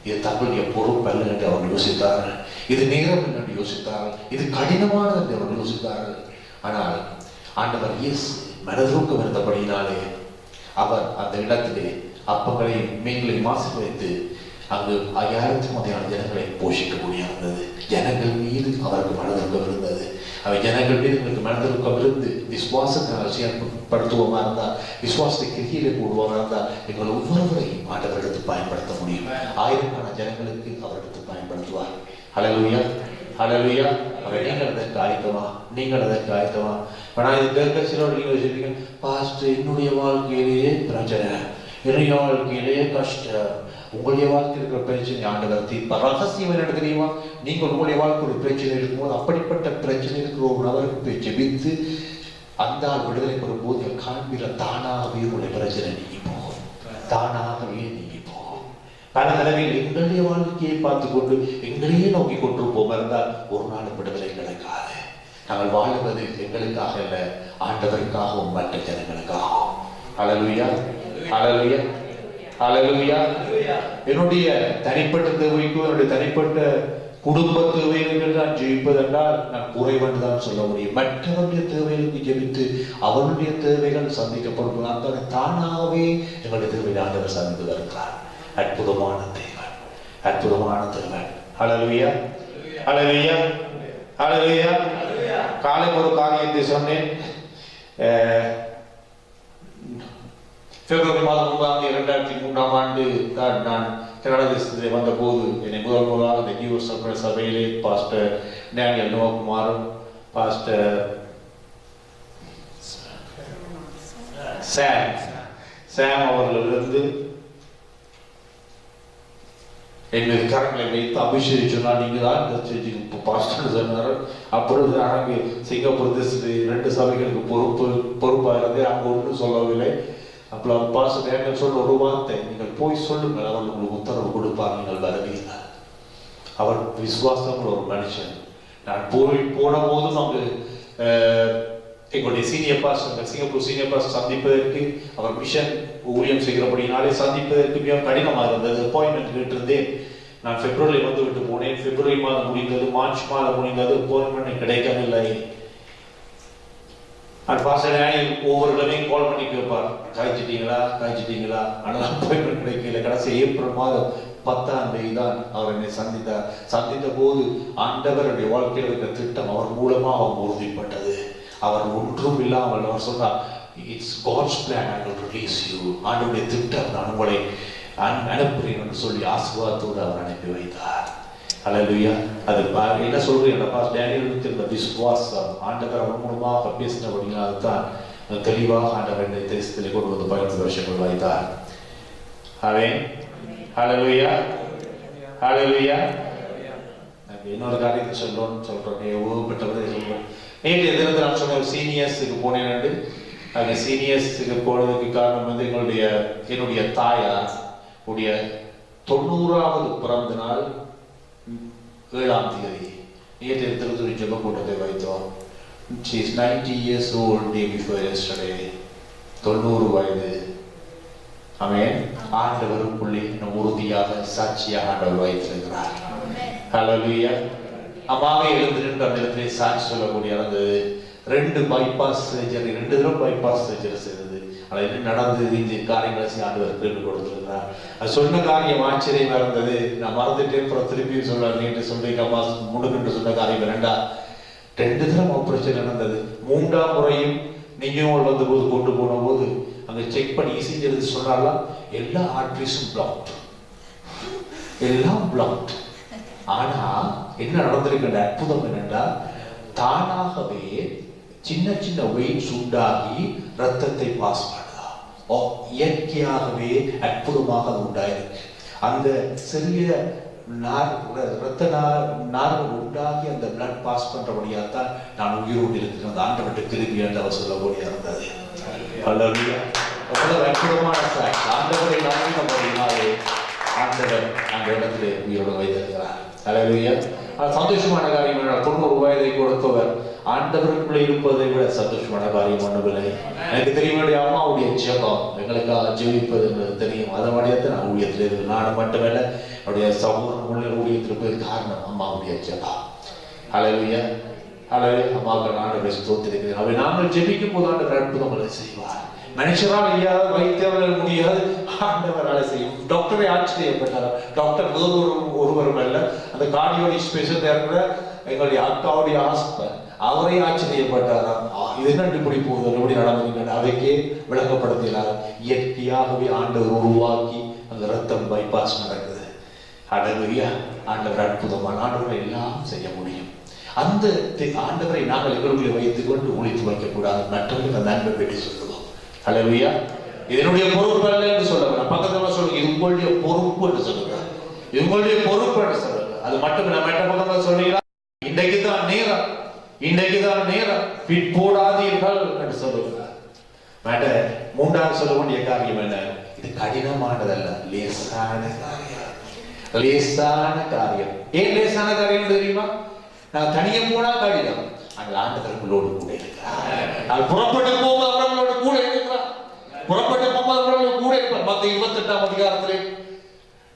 இது தங்களுடைய பொறுப்பு அல்ல என்று அவர்கள் யோசித்தார்கள். இது நேரம் என்று யோசித்தார்கள். இது கடினமானது என்று அவர்கள் யோசித்தார்கள். ஆனால் ஆண்டவர் இயேசு மனதுருக்கம் இருந்தபடியினாலே அவர் அந்த இடத்திலே அப்பங்களையும் மீன்களையும் ஆசீர்வதித்து அங்கு 5000க்கும் அதிகமான ஜனங்களை போஷிக்க முடியாதது. ஜனங்கள் மீது அவருக்கு மனதிருக்கம் இருந்தது. அவை ஜனங்கள் மீது எங்களுக்கு மனதிருக்கம் இருந்து விசுவாசத்தை செயல்படுத்துவோமா இருந்தால், விசுவாசத்தை கிரியிலே போடுவோமா இருந்தால் எங்கள் ஒவ்வொருவரையும் ஆண்டவர் எடுத்து பயன்படுத்த முடியும். ஆயிரக்கான ஜனங்களுக்கு அவர் எடுத்து பயன்படுத்துவார். ஹல்லேலூயா, ஹல்லேலூயா. அவர் நீங்கள் அதற்கு ஆயத்தமா? ஆனால் இது கேட்க சிலர் நீங்கள் வச்சிருக்கீங்க, பாஸ்டர் என்னுடைய வாழ்க்கையிலேயே பிரச்சனை, என்னுடைய வாழ்க்கையிலேயே கஷ்டம். உங்களுடைய வாழ்க்கை இருக்கிற பிரச்சனை ஆண்டவர் தீர்ப்பார். ரகசியம் என்ன தெரியுமா? நீங்கள் உங்களுடைய வாழ்க்கை ஒரு பிரச்சனை இருக்கும்போது அப்படிப்பட்ட பிரச்சனை இருக்கிற ஒரு நபருக்கு போய் ஜெபித்து அந்த விடுதலை பெறும்போது காண்பிற தானாகவே உங்களுடைய பிரச்சனை நீங்கி போகும். பல தடவைகள் எங்களுடைய வாழ்க்கையை பார்த்து கொண்டு எங்களையே நோக்கி கொண்டிருப்போம் இருந்தால் ஒரு நாள் விடுதலை கிடைக்காது. நாங்கள் வாழுவது எங்களுக்காக அல்ல, ஆண்டவருக்காகவும் மற்ற ஜனங்களுக்காகவும். ஹல்லேலூயா, ஹல்லேலூயா, ஹல்லேலூயா. என்னுடைய தனிப்பட்ட தேவைக்கும் என்னுடைய தனிப்பட்ட குடும்ப தேவைகள் நான் ஜெயிப்பதென்றால் நான் குறைவென்று தான் சொல்ல முடியும். மற்றவருடைய தேவைகளுக்கு ஜெபித்து அவருடைய தேவைகள் சந்திக்கப்படுவதால் தானாகவே எங்களுடைய தேவையை ஆண்டவர் சந்தித்து வருகிறார். அற்புதமான தேவன். ஹல்லேலூயா, ஹல்லேலூயா, ஹல்லேலூயா. காலை ஒரு காரியத்தை சொன்னேன். பிப்ரவரி மாதம் 2003ஆம் ஆண்டு தான் நான் கனடா தேசத்திலே வந்த போது என்னை முதலாக இந்த நியூ சபையிலே பாஸ்டர் டேனியல் நோகுமாரும் பாஸ்டர் சாம் அவர்களிருந்து எங்களுக்கு கரங்களை வைத்து அபிஷேகம் சொன்னால் நீங்கள் தான் இந்த சேர்ச்சிக்கு பாஸ்டர் சொன்னார். அப்பொழுது அங்கே சிங்கப்பூர் தேசத்தில் 2 சபைகளுக்கு பொறுப்பாக இருந்து அங்கே ஒன்றும் சொல்லவில்லை. அப்போ பாஸ்டர் சொல்ல ஒரு வார்த்தை, நீங்கள் போய் சொல்லுங்கள், அவர் உங்களுக்கு உத்தரவு கொடுப்பார், நீங்கள் வருவீர்கள். அவர் விசுவாசம் ஒரு மனுஷன். நான் போன போதும் அங்கு எங்களுடைய senior pastor, Singapore senior pastor சந்திப்பதற்கு, அவர் மிஷன் ஊழியம் செய்கிறபடினாலே சந்திப்பதற்கு மிகவும் கடினமாக இருந்தது. அப்பாயின்மெண்ட் கேட்டிருந்தேன். நான் பிப்ரவரி வந்து விட்டு போனேன். பிப்ரவரி மாதம் முடிந்தது, மார்ச் மாதம் முடிந்தது, அப்பாயின்மெண்ட் கிடைக்கவில்லை. பாஸ்டர் டேனியல் ஒவ்வொரு தடவையும் கால் பண்ணி கேட்பார், காய்ச்சிட்டீங்களா. ஆனால் அப்பாயின்மெண்ட் கிடைக்கல. கடைசி ஏப்ரல் மாதம் 10ஆம் தேதி தான் அவர் என்னை சந்தித்தார். சந்தித்த போது ஆண்டவருடைய வாழ்க்கையில் இருக்கிற திட்டம் அவர் மூலமாக அவர் உறுதிப்பட்டது. அவர் ஒன்றும் இல்லாமல் அவர் சொன்னார், it's God's plan, I will release you. ஆண்டவருடைய திட்டம், நான் உங்களை அனுப்புறேன் என்று சொல்லி ஆசீர்வாதத்தோடு அவர் அனுப்பி வைத்தார். அல்லேலூயா. அது என்ன சொல்றேன், பாஸ்டர் டேனியலுக்கு இந்த விசுவாசம் ஆண்டவர் அவர் மூலமாக பேசினபடினால் தான் தெளிவாக ஆண்டவர் இந்த தேசத்திலே கொண்டு வந்து 15 வருஷங்கள் வைத்தார். ஆமென். ஹல்லேலூயா, ஹல்லேலூயா. இன்னொரு காரியத்தை சொல்றேன், உபப்பட்டவரை சொல்றேன். நேற்று தினத்தில் நான் சொன்ன சீனியர்ஸுக்கு போனேன். அங்கே சீனியர்ஸுக்கு போனதுக்கு காரணம் வந்து என்னுடைய தாயார் உடைய 90வது பிறந்த நாள் 7ஆம் தேதி. நேற்று திருத்துறை ஜெப கூட்டத்தை வைத்தோம். She is 90 years old day before yesterday. 90 வயது. ஆமென். ஆண்டவருக்குள்ளே உறுதியாக சாட்சியாக ஆண்டவர் வைத்திருக்கிறார். ஹல்லேலூயா. அம்மாவே எழுந்து நின்று அந்த இடத்துல சாட்சி சொல்லக்கூடிய இருந்தது. 2 பைபாஸ் சர்ஜரி, 2 தடவை பைபாஸ் சர்ஜரி செய்தது. ஆனால் என்ன நடந்தது, இந்த காரியங்களை செய்ய ஆண்டவர் திருப்பி கொடுத்திருக்கிறார். அது சொன்ன காரியம் ஆச்சரியமா இருந்தது. நான் மறந்துட்டேன், அப்புறம் திருப்பி சொல்ல நேற்று சொல்றேன். அம்மா முடுக்கிட்டு சொன்ன காரியம் 2 தடவை ஆபரேஷன் நடந்தது. 3ஆம் முறையும் நீங்களும் வந்து போது கொண்டு போன போது அங்க செக் பண்ணி இசிஜி எடுத்து சொன்னாலாம் எல்லா ஆர்டரிஸும் பிளாக்ட், எல்லாம் பிளாக்ட். ஆனா என்ன நடந்திருக்கின்ற அற்புதம் என்னென்றா, தானாகவே சின்ன சின்ன வெயின்ஸ் உண்டாகி ரத்தத்தை பாஸ் பண்ணுதா. இயற்கையாகவே அற்புதமாக அது உண்டாயிருக்கு. அந்த சிறிய ரத்த நார்கள் உண்டாகி அந்த பிளட் பாஸ் பண்றபடியாத்தான் நான் உயிரோடு இருக்கிறது. ஆண்டவர்கிட்ட திரும்பி என்று சொல்லக்கூடிய இருந்தது. அல்லேலூயா. அவ்வளவு அற்புதமான சாட்சி. ஆண்டவரை நம்பினபடினாலே ஆண்டவர் அந்த இடத்திலே உயிரோடு வைத்திருக்கிறார். அல்லேலூயா. சந்தோஷமான காரியம் என்ன, 90 வயதை கொடுத்தவர் ஆண்டவருக்குள்ளே இருப்பதை விட சந்தோஷமான காரியம் ஒன்றுமில்லை. எனக்கு தெரியும், என்னுடைய அம்மாவுடைய ஜெபம், எங்களுக்காக ஜெபிப்பது என்பது தெரியும். அதை வழியத்தை நான் ஊழியத்தில் இருக்கு. நான் மட்டுமல்ல, என்னுடைய சமூக ஊழியத்தில் இருப்பது காரணம் அம்மாவுடைய ஜெபம். அல்லேலூயா. அல்லேலூயா. அம்மாவுக்கு ஆண்டவரை ஸ்தோத்திரிக்கிறேன். அவை நாங்கள் ஜெபிக்கும் போது ஆண்டவர் அற்புதங்களை செய்வார். மனுஷரால் இல்லாத, வைத்தியர்கள் முடியாது, ஆண்டவரால் செய்யும். டாக்டரை ஆச்சரியப்பட்டார். டாக்டர் ஒருவரும் அல்ல, அந்த கார்டியோலஜி ஸ்பெஷல் எங்களுடைய அக்காவுடைய ஹஸ்பண்ட், அவரை ஆச்சரியப்பட்டாராம். இது என்ன இப்படி போகுது, எப்படி நடந்தது, அவைக்கே விளங்கப்படுத்தினார். இயற்கையாகவே ஆண்டவர் உருவாக்கி அந்த ரத்தம் பைபாஸ் நடக்குது. அல்லேலூயா. ஆண்டவர் அற்புதமான ஆண்டவரை எல்லாம் செய்ய முடியும். அந்த ஆண்டவரை நாங்கள் எங்களுக்குள்ளே வைத்துக் கொண்டு ஒழித்து வைக்கக்கூடாது. மற்றவர்கள் அந்த அன்பை பெற்று சொல்லுவோம். அல்லேலூயா. இதனுடைய பொறுப்பு அல்ல என்று சொல்லுங்க. பக்கத்துல சொல்லுங்க, இது உங்களுடைய பொறுப்பு என்று சொல்லுங்க. இது உங்களுடைய பொறுப்பு என்று சொல்லுங்க. அது மட்டும் நம்ம மற்ற பக்கத்துல சொல்லுங்களா, இன்றைக்குதான் நேரம் பிற்போடாதீர்கள் என்று சொல்லுங்க. மூன்றாவது சொல்ல வேண்டிய காரியம் என்ன, இது கடினமானதல்ல, லேசான காரியம். லேசான காரியம். ஏன் லேசான காரியம் தெரியுமா? நான் தனியே போனா கடினம், அந்த ஆண்டவர்களோடு கூட இருக்கிறார். நான் புறப்பட்டு போகும்போது அவர்களோடு கூட இருக்கிறார். புறப்பட்டு போகும்போது அவர்களோடு கூட இருப்பார். மத்திய 28ஆம் அதிகாரத்திலே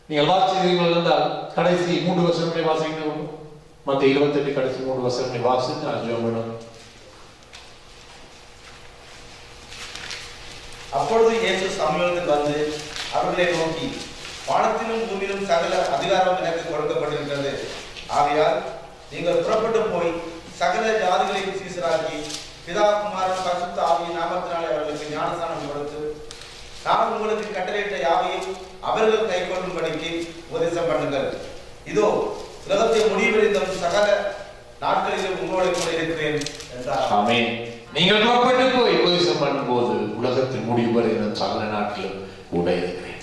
நீங்கள் வாசிக்கிறீர்கள் என்றால் கடைசி 3 வருஷங்களை வாசிக்கணும். மத்திய 28 கடைசி 3 வருஷங்களை வாசித்து நான் ஜெபம் பண்ணணும். அப்பொழுது இயேசு சமூகத்தில் வந்து அவர்களை நோக்கி, வானத்திலும் பூமியிலும் சகல அதிகாரம் எனக்கு கொடுக்கப்பட்டிருக்கிறது. ஆகையால் நீங்கள் புறப்பட்டு போய் சகல ஜாதிகளையும் சீசராக்கி பிதா குமாரன் பரிசுத்த ஆவியின் நாமத்தினாலே அவர்களுக்கு ஞானஸ்நானம் கொடுத்து நான் உங்களுக்கு கட்டளையிட்ட யாவையும் அவர்கள் கை கொள்ளும்படிக்கு உபதேசம் பண்ணுங்கள். இதோ உலகத்தை முடிவடைந்தும் சகல நாட்களிலும் உங்களோடு கூட இருக்கிறேன் என்றார். ஆமென். நீங்கள் புறப்பட்டு போய் உபதேசம் பண்ணும்போது உலகத்தின் முடிவு வரை சகல நாட்களும் கூட இருக்கிறேன்.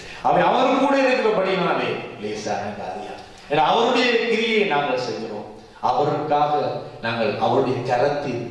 அவர் கூட இருக்கிறபடினாலே லேசான காரியம். அவருடைய கிரியை நாங்கள் செய்கிறோம். அவருக்காக நாங்கள் அவருடைய கரத்தில்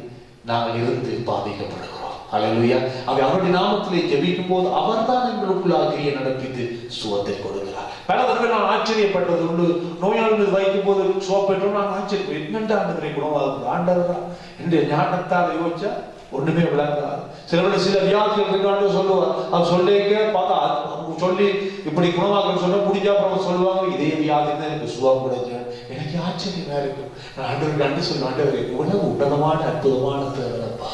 நாங்கள் இருந்து பாதிக்கப்படுகிறோம். அல்லேலூயா. அவருடைய நாமத்திலே ஜெபிக்கும் போது அவர்தான் எங்களுக்குள்ள கிரியை நடப்பித்து சுகத்தை கொடுக்கிறார். பல தடவை நான் ஆச்சரியப்பட்டது உண்டு. நோயாளிகள் வைக்கும் போது சுகம் பெற்றோம், நான் ஆச்சரியம், என்னென்ன ஆண்டவரை குணமாகுது, ஆண்டவரா என்று ஞானத்தால் யோசிச்சா ஒண்ணுமே விளங்காது. சில வியாதிகள் சொல்லுவார். அவர் சொல்லிக்க பார்த்தா அவங்க சொல்லி இப்படி குணமாக்கணும்னு சொன்னா முடிஞ்சா அப்புறம் சொல்லுவாங்க இதே வியாதி தான் எனக்கு சுகம் கிடைச்ச. எனக்கு ஆச்சரியமா இருக்கும். நான் ஆண்டவருக்கு நன்றி சொல்லி, ஆண்டவரே இவ்வளவு உன்னதமான அற்புதமான தேவனப்பா,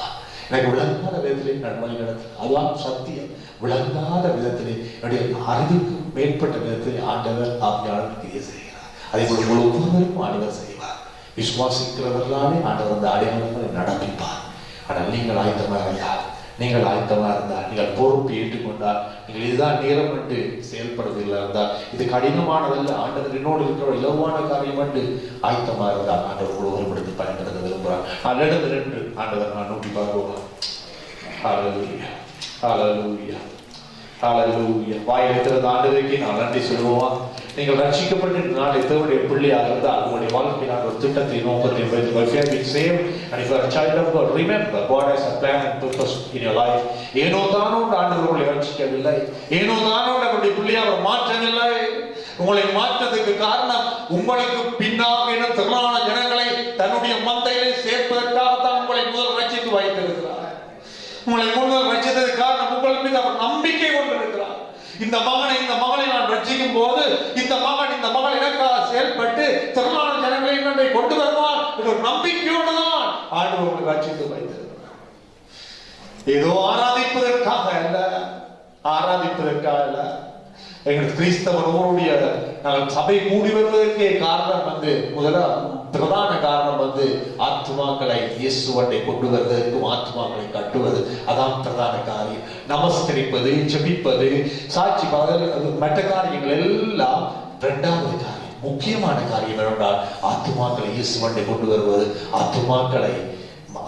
எனக்கு விளங்காத விதத்திலே நன்மை நடத்து. அதுதான் சத்தியம். விளங்காத விதத்திலே என்னுடைய அறிவுக்கு மேற்பட்ட விதத்திலே ஆண்டவர் ஆவியாளர் கிரியை செய்கிறார். அதே போல உங்கள் ஒவ்வொருவருக்கும் ஆண்டவர் செய்வார். விசுவாசிக்கிறவர்களாலே ஆண்டவர் அந்த அடையாளங்களை நடப்பிப்பார். ஆனால் நீங்கள் ஆயத்தமா இருந்தால், நீங்கள் ஆயத்தமா இருந்தால், நீங்கள் பொறுப்பு ஏற்றுக்கொண்டால், நீங்கள் இதுதான் நேரம் என்று செயல்படுவதில்லை இருந்தால், இது கடினமானதல்ல, ஆண்டவர் என்னோடு இருக்கிற இலவான காரியம் என்று ஆயத்தமா இருந்தால் ஆண்டவர் ஒருவருப்படுத்தி பயன்படுத்த விரும்புகிறார். அல்லது ரெண்டு ஆண்டவர் நான் நோக்கி பார்ப்போம். ஹல்லேலூயா, ஹல்லேலூயா, ஹல்லேலூயா. வாயிலை திறந்த ஆண்டவருக்கு நான் நன்றி சொல்லுவோம். நீங்கள் ரட்சிக்கப்பட்டு நாளை தேவனுடைய பிள்ளையாக இருந்தால் உங்களுடைய வாழ்க்கையினால் ஒரு திட்டத்தை நோக்கத்தை வைத்து, if you have been saved and if you are a child of God, remember God has a plan and purpose in your life. ஏனோ தானோ ஆண்டவர் உங்களை ரட்சிக்கவில்லை, ஏனோ தானோ உங்களுடைய பிள்ளையாக மாற்றவில்லை. உங்களை மாற்றத்துக்கு காரணம் உங்களுக்கு பின்னாக திரளான ஜனங்களை தன்னுடைய மந்தையிலே சேர்ப்பதற்காகத்தான் உங்களை முதல் ரட்சித்து வைத்திருக்கிறார். உங்களை முதல் ரட்சித்ததுக்கு காரணம் உங்கள் மீது அவர் நம்பிக்கை கொண்டிருக்கிறார். இந்த மகனை நான் ரட்சிக்கும் போது இந்த மகள் எனக்காக செயல்பட்டு திரளான ஜனங்களை என்னை கொண்டு வருவார் என்ற ஒரு நம்பிக்கையோடு தான் ஆண்டவர் உங்களை ரட்சித்து வைத்திருக்கிறார். ஏதோ ஆராதிப்பதற்காக அல்ல. எங்கள் கிறிஸ்தவர்களுடைய நாங்கள் சபை கூடி வருவதற்கே காரணம் பிரதான காரணம் ஆத்மாக்களை இயேசுவண்டை கொண்டு வருவதற்கும் ஆத்மாக்களை கட்டுவது. அதான் பிரதான காரியம். நமஸ்கரிப்பது, ஜெபிப்பது, சாட்சி பகல் மற்ற காரியங்கள் எல்லாம் இரண்டாவது காரியம். முக்கியமான காரியம் என்னவென்றால் ஆத்மாக்களை இயேசுவண்டை கொண்டு வருவது, ஆத்மாக்களை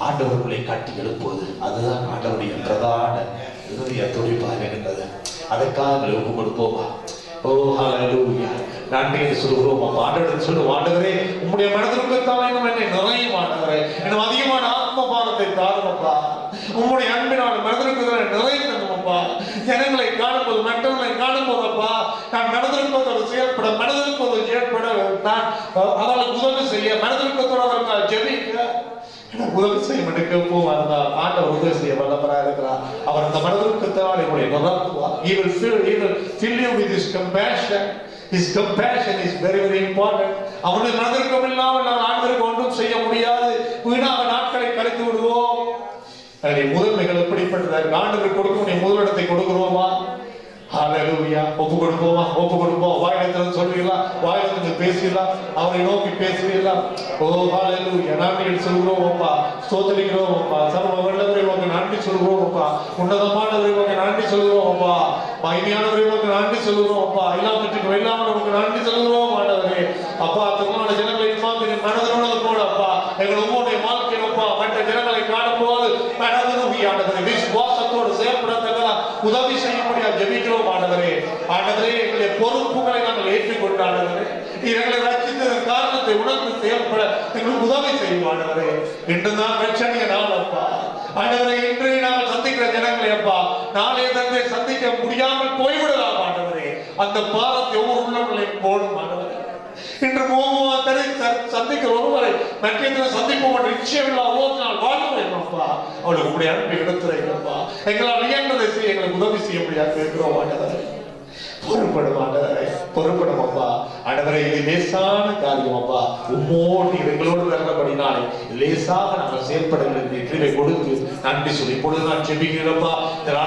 ஆண்டவர்களை கட்டி எழுப்புவது. அதுதான் ஆண்டவருடைய பிரதான துடிப்பாக இருக்கின்றது. அதற்காக ஒப்பு கொடுப்போமா? ஓ ஹல்லேலூயா, நன்றி என்று சொல்கிறோம். ஆண்டவரே சொல்லுவோம், ஆண்டவரே உம்முடைய மனதிற்குத்தால் என்னை நிறையும் ஆண்டவரே, இன்னும் அதிகமான ஆத்ம பாரத்தை தாருமப்பா. உம்முடைய அன்பினால் மனதிற்கு நிறைந்தப்பா. ஜனங்களை காணும்போது, மற்றவர்களை காணும்போதப்பா, நான் மனதிற்கத்தோடு செயல்பட, மனதிற்கத்தோடு செயல்பட, நான் அவர்களுக்கு உதவி செய்ய, மனதிற்கத்தோடு அவர்கள் ஜெபிக்க உதவி செய்யும் எடுக்க போவார். ஆண்டவர் உதவி செய்ய வல்லவராக இருக்கிறார். அவர் அந்த மனதிற்கத்தால் என்னுடைய நிரப்புவார். He will fill you with his compassion. His compassion is very very important. அவருடைய மனதிற்கும் இல்லாமல் நான் ஆண்டவருக்கு ஒன்றும் செய்ய முடியாது. வீணாக நாட்களை கழித்து விடுவோம். முதன்மைகள் எப்படிப்பட்டது? ஆண்டவருக்கு கொடுக்கும் முதலிடத்தை கொடுக்கிறோமா? ஹல்லேலூயா. ஒப்பு கொடுப்போம். வாயிலிருந்து சொல்வீங்களா? வாயிலிருந்து பேசலாம், அவரை நோக்கி பேசுவீங்களா? ஓ ஹல்லேலூயா. நன்றிகள் சொல்கிறோம் அப்பா, ஸ்தோத்திரிக்கிறோம் அப்பா. சர்வ வல்லவரே உமக்கு நன்றி சொல்கிறோம் அப்பா. உன்னதமானவரே உமக்கு நன்றி சொல்கிறோம் அப்பா. மகிமையானவரே உமக்கு நன்றி சொல்கிறோம் அப்பா. எல்லாவற்றுக்கும் எல்லாமே உமக்கு நன்றி சொல்கிறோம் ஆண்டவரே. அப்பா, தம்மான ஜனங்களை பார்த்து மனதினோடு போட அப்பா, எங்கள் ஒவ்வொருடைய வாழ்க்கையில் அப்பா மற்ற ஜனங்களை காணும் போது மனதினோடு ஆண்டவரே விசுவாசத்தோடு செயல்படத்தக்கதா உதவி செய்ய முடியாது. ஜெபிக்கிறோம் ஆண்டவரே. எங்களுடைய பொறுப்புகளை நாங்கள் ஏற்றுக்கொண்டு ஆண்டவரே, எங்களை ரட்சித்ததன் காரணத்தை உணர்ந்து செயல்பட எங்களுக்கு உதவி செய்யும் ஆண்டவரே. இன்று தான் ரட்சணிய நாள் அப்பா ஆண்டவரே. இன்றைய நாள் சந்திக்கிற ஜனங்களை அப்பா நாளைய தந்தை சந்திக்க முடியாமல் போய்விடலாம் ஆண்டவரே. அந்த பாரத்தை ஒவ்வொரு உள்ளங்களையும் போடும் ஆண்டவரே. இன்று சந்திக்கிற ஒருவரை மற்ற சந்திப்போம் என்ற நிச்சயமில்லா ஒவ்வொரு நாள் வாழ்க்கைப்பா அவளுக்கு உங்களுடைய அன்பை எடுத்துரைங்கப்பா. எங்களால் இயன்றதை செய்ய எங்களுக்கு உதவி செய்ய முடியாது இருக்கிறோம் ஆண்டவரே. பொறுப்படும் அப்பா ஆண்டவரே. இது லேசான காரியம் அப்பா. உம்மோடு எங்களோடு வரபடினாலே லேசாக நாங்கள் செயல்படுகிற கொடுத்து நன்றி சொல்லி இப்பொழுது நான் ஜெபிக்கிறேன்ப்பா.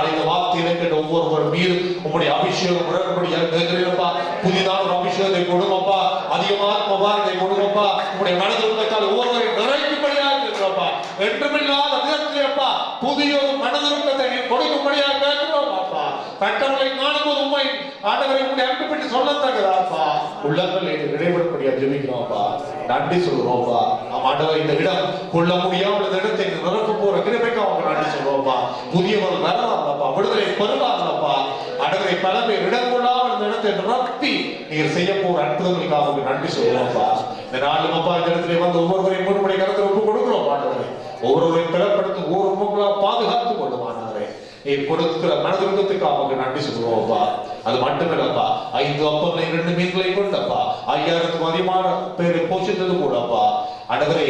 இந்த வார்த்தையில கேட்ட ஒவ்வொருவர் மீது உங்களுடைய அபிஷேகம் உடன்படியாக கேட்கிறேன்ப்பா. புதிதாக ஒரு அபிஷேகத்தை கொடுங்கப்பா. அதிகமாக மபாரத்தை கொடுங்கப்பா. உங்களுடைய மனதில் உள்ளதால் ஒவ்வொருவரையும் நிறைக்கும்படியாக இருக்கிறப்பா. என்றுமில்லாத விதத்திலேப்பா புதிய ஒரு மனதிருக்கத்தை கொடுக்கும்படியாக கேட்கிறோம் அப்பா. கட்டவர்களை காணும்போது உண்மை ஆண்டவரை உங்களுடைய அன்பு பற்றி சொல்லத்தக்கதாப்பா உள்ளங்களை இடைபெறப்படியா ஜெபிக்கிறோம்ப்பா. நன்றி சொல்கிறோம்ப்பா. ஆண்டவர் இந்த இடம் கொள்ள முடியாமல் இந்த இடத்தை நிரப்ப போற கிருபைக்கு அவங்க நன்றி சொல்றோம்ப்பா. புதியவர்கள் வரலாம்ப்பா, விடுதலை பெறலாம்ப்பா. ஆண்டவரை பல பேர் இடம் கொள்ளாமல் இந்த இடத்தை நிரப்பி நீங்க செய்ய போற அற்புதங்களுக்காக அவங்க நன்றி சொல்றோம்ப்பா. இந்த நாளும் அப்பா இந்த இடத்துல வந்து ஒவ்வொருவரையும் முன்னுடைய கருத்தை ஒப்பு கொடுக்கிறோம் ஆண்டவரை. ஒவ்வொருவரையும் பலப்படுத்தும் ஒவ்வொரு பாதுகாத்துக் கொள்ளும் ஆண்டவரை. நீ கொடுக்கிற மனதிற்கத்துக்கு அவங்க நன்றி சொல்லுவோம்ப்பா. அது மட்டுமில்லப்பா, 5 அப்பங்களை 2 மீன்களை கொண்டப்பா 5000க்கும் அதிகமான பேரை போஷித்தது கூடப்பா. ஆண்டவரே,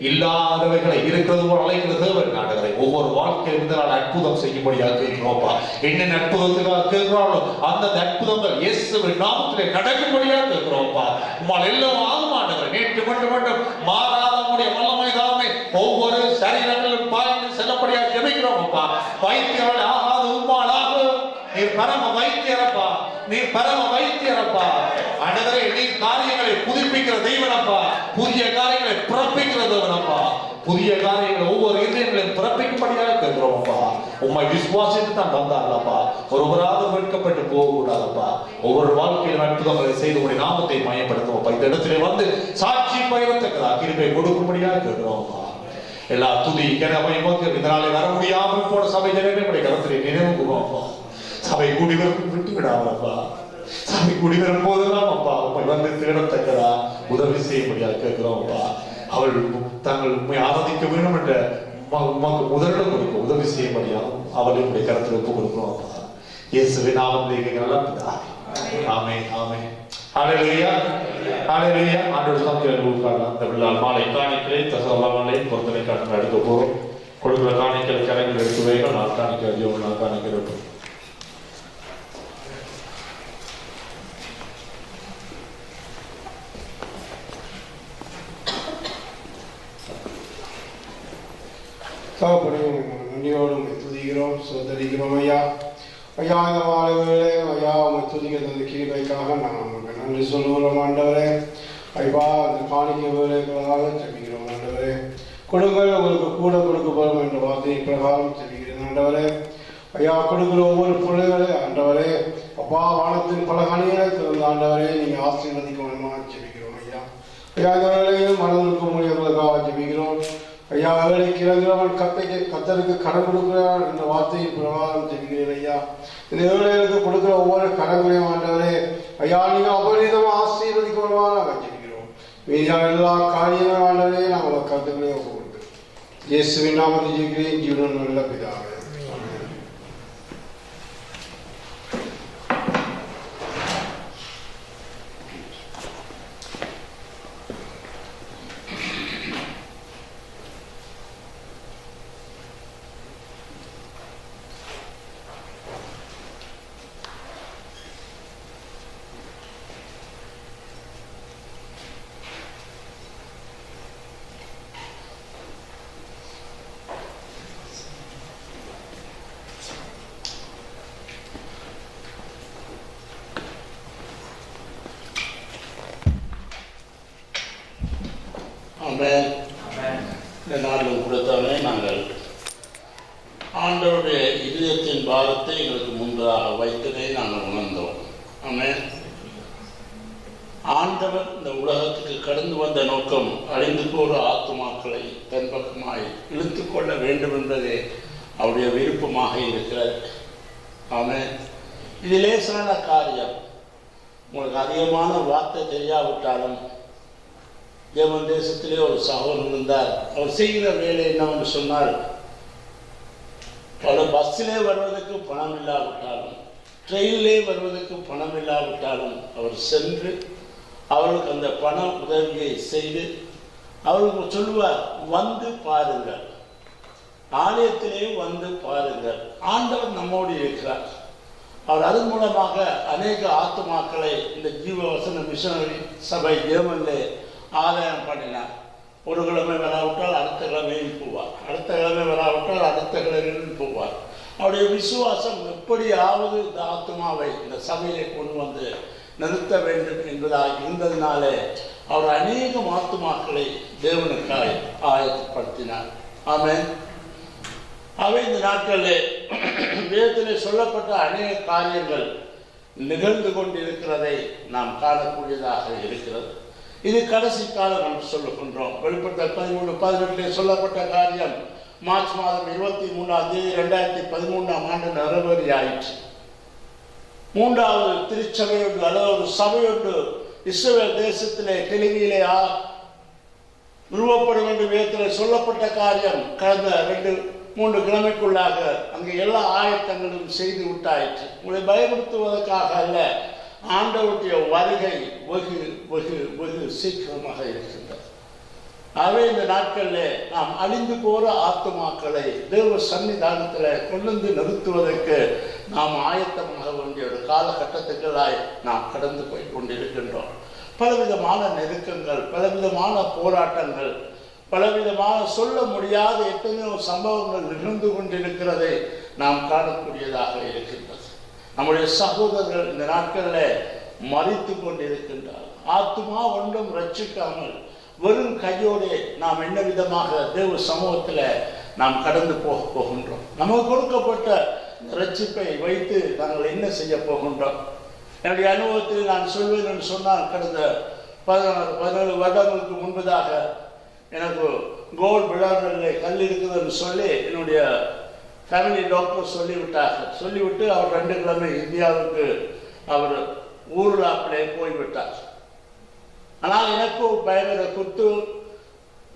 இல்லாதவைகளை இருக்கிறது போல அழைக்கிற தேவன் ஆண்டவரே, ஒவ்வொரு வாழ்க்கையில் இந்த நாள் அற்புதம் செய்யும்படியாக கேட்கிறோம்ப்பா. என்னென்ன அற்புதத்துக்காக கேட்கிறாளோ அந்த அற்புதங்கள் இயேசுவின் நாமத்திலே நடக்கும்படியாக கேட்கிறோம்ப்பா. உம்மால் எல்லாம் ஆகும் ஆண்டவரே. நேற்று மட்டும் மாறாத உம்முடைய வல்லமை தாமே ஒவ்வொரு சரீரங்களிலும் பாய்ந்து செல்லப்படியாக ஜெபிக்கிறோம்ப்பா. வைத்தியர்கள் ஆகாது உம்மால் ஆகும். நீர் பரம வைத்தியரப்பா, நீர் பரம வைத்தியரப்பா. ஆண்டவரே, நீர் காரியங்களை புதுப்பிக்கிற தெய்வனப்பா, புதிய காரியங்களை பிறப்பிக்கிற தேவனப்பா. புதிய காரியங்களை ஒவ்வொரு இதயங்களையும் பிறப்பிக்கும்படியாக கேட்கிறோம்ப்பா. உம்மை விசுவாசித்து தான் வந்தார்களப்பா, ஒருவராவது வெட்கப்பட்டு போக கூடாதப்பா. ஒவ்வொரு வாழ்க்கையிலும் அற்புதங்களை செய்து உடைய நாமத்தை மையப்படுத்துவோம்ப்பா. இந்த இடத்திலே வந்து சாட்சி பயிரத்தக்கதா கிருபை கொடுக்கும்படியாக கேட்கிறோம்ப்பா. எல்லா துதி கிணமை இதனாலே வர முடியாமல் போன சபை ஜனங்களுடைய கருத்திலே நினைவு கூறுவோம்ப்பா. சபை கூடி வரும் விட்டு விடாமப்பா. சபை கூடி வரும் போதெல்லாம் அப்பா உண்மை வந்து தேடத்தக்கதா உதவி செய்யும்படியாக கேட்கிறோம்ப்பா. அவள் தாங்கள் உண்மை ஆராதிக்க வேண்டும் என்ற முதலிடம் கொடுக்க உதவி செய்யும்படியாகவும் அவளுடைய கருத்தில் ஒப்பு கொடுக்கிறோம்ப்பா. இயேசுவின் நாமத்திலே நல்ல பிதாவே. ஆமென், ஆமென். ஹல்லேலூயா, ஹல்லேலூயா. ஆண்டவருடைய சமூகத்தில் உட்காரலாம். இந்த விழாவில் மாலை காணிக்கை தசவல்லாமலை பொருத்தனை காட்டு எடுக்க போறோம். கொடுக்கிற காணிக்கை கரைகள் எடுத்து வைகள். நான் காணிக்கை அதிகம் நான் காணிக்கை எடுப்போம். தகப்பனே, நன்றியோடு உம்மை துதிக்கிறோம், சோதரிக்கிறோம் ஐயா. ஐயா, இந்த மாலை வேளை ஐயா உம்மை துதிக்கிற அந்த கிருபைக்காக நான் உங்களுக்கு நன்றி சொல்லுகிறோம் ஆண்டவரே. ஐயா, அந்த காணிக்கை வேலைகளாக ஜெபிக்கிறோம் ஆண்டவரே. கொடுங்கள், உங்களுக்கு கூட கொடுக்கப்படும் என்ற வார்த்தை பிரகாரம் ஜெபிக்கிறேன் ஆண்டவரே. ஐயா, கொடுக்கிற ஒவ்வொரு பிள்ளைகளே ஆண்டவரே, அப்பா வானத்தின் பல கனிகளை திறந்த ஆண்டவரே, நீங்கள் ஆசீர்வதிக்க வேண்டுமா ஜெபிக்கிறோம் ஐயா. ஐயா, இந்த வேளையில் மனதிற்கு முடியவர்களுக்காக ஜெபிக்கிறோம் ஐயா. வேலைக்கு இறங்குறவன் கத்தருக்கு கடன் கொடுக்கிறான் என்ற வார்த்தையின் பிரகாரம் தெரிகிறேன் ஐயா. இந்த ஏழைகளுக்கு கொடுக்கிற ஒவ்வொரு கடன்களையும் ஆண்டவரே ஐயா, நீங்க அபரிதமா ஆசீர்வதிக்க வருவாங்க வச்சிருக்கிறோம். மீதியான எல்லா காரியங்களும் ஆண்டவரே நாங்கள் கருத்துக்களையும் ஒப்பு கொடுக்கிறோம். இயேசுவின் நாமத்தில் ஜெபிக்கிறேன், ஜீவன் நல்ல பிதாவே. இந்த நாளிலும் கொடுத்தவனே நாங்கள் ஆண்டவருடைய இதயத்தின் பாரத்தை எங்களுக்கு முன்பதாக வைத்ததை நாங்கள் உணர்ந்தோம். ஆமென். ஆண்டவர் இந்த உலகத்துக்கு கடந்து வந்த நோக்கம் அழிந்து போகிற ஆத்துமாக்களை தன் பக்கமாய் இழுத்து கொள்ள வேண்டும் என்பதே அவருடைய விருப்பமாக இருக்கிறது. ஆமென். இது லேசான காரியம். உங்களுக்கு அதிகமான வார்த்தை தெரியாவிட்டாலும் ஜெர்மன் தேசத்திலே ஒரு சகோதரர் இருந்தார். அவர் செய்கிற வேலை என்னவென்று சொன்னால், பல பஸ்ஸிலே வருவதற்கு பணம் இல்லாவிட்டாலும் ட்ரெயினிலே வருவதற்கு பணம் இல்லாவிட்டாலும் அவர் சென்று அவர்களுக்கு அந்த பண உதவியை செய்து அவர்களுக்கு சொல்லுவார், வந்து பாருங்கள், ஆலயத்திலே வந்து பாருங்கள், ஆண்டவர் நம்மோடு இருக்கிறார். அவர் அதன் மூலமாக அநேக ஆத்துமாக்களை இந்த ஜீவவசன மிஷனரி சபை ஜெர்மனிலே ஆதாயம் பண்ணினார். ஒரு கிழமை வராவிட்டால் அடுத்த கிழமையும் போவார், அடுத்த கிழமை வராவிட்டால் அடுத்த கிழமையும் போவார். அவருடைய விசுவாசம் எப்படியாவது இந்த ஆத்மாவை இந்த சபையை கொண்டு வந்து நிறுத்த வேண்டும் என்பதாக இருந்ததினாலே அவர் அநேக ஆத்துமாக்களை தேவனுக்காய் ஆயத்தப்படுத்தினார். ஆமென். அவை இந்த நாட்களில் வேதத்திலே சொல்லப்பட்ட அநேக காரியங்கள் நிகழ்ந்து கொண்டிருக்கிறதை நாம் காணக்கூடியதாக இருக்கிறது. இது கடைசி காலம் என்று சொல்லுகின்றோம். வெளிப்படுத்தல் 13:18 சொல்லப்பட்ட காரியம் மார்ச் மாதம் 23ஆம் தேதி 2013ஆம் ஆண்டு நிறைவேறி ஆயிற்று. 3வது திருச்சபையொன்று அல்லது ஒரு சபையொன்று இஸ்ரவேல் தேசத்திலே டெலிவியிலே நிறுவப்படும் என்று வேதத்திலே சொல்லப்பட்ட காரியம் கடந்த 3 கிழமைக்குள்ளாக அங்கே எல்லா ஆயத்தங்களும் செய்து விட்டாயிற்று. உங்களை பயமுறுத்துவதற்காக அல்ல, ஆண்டவருடைய வருகை வெகு வெகு வெகு சீக்கிரமாக இருக்கின்றது. ஆகவே இந்த நாட்களில் நாம் அழிந்து போற ஆத்துமாக்களை தேவ சன்னிதானத்தில் கொண்டு நிறுத்துவதற்கு நாம் ஆயத்தமாக வேண்டிய ஒரு காலகட்டத்துக்களாய் நாம் கடந்து போய் கொண்டிருக்கின்றோம். பலவிதமான நெருக்கங்கள், பலவிதமான போராட்டங்கள், பலவிதமான சொல்ல முடியாத எத்தனையோ சம்பவங்கள் நிகழ்ந்து கொண்டிருக்கிறதை நாம் காணக்கூடியதாக இருக்கின்றது. நம்முடைய சகோதரர்கள் இந்த நாட்களில் மறித்து கொண்டிருக்கின்றார். ஆத்துமா ஒன்றும் ரட்சிக்காமல் வெறும் கையோடு நாம் என்ன விதமாக தேவ சமூகத்தில் நாம் கடந்து போகின்றோம்? நமக்கு கொடுக்கப்பட்ட ரட்சிப்பை வைத்து நாங்கள் என்ன செய்ய போகின்றோம்? என்னுடைய அனுபவத்தில் நான் சொல்வேன் என்று சொன்னால், கடந்த 17 வருடங்களுக்கு முன்பதாக எனக்கு கோல்டு விழாவில் கல் இருக்குதுன்னு சொல்லி என்னுடைய ஃபேமிலி டாக்டர் சொல்லிவிட்டார்கள். சொல்லிவிட்டு அவர் 2 கிழமை இந்தியாவுக்கு அவர் ஊர்லாப்பிலே போய்விட்டார். ஆனால் எனக்கு பயங்கர குத்து.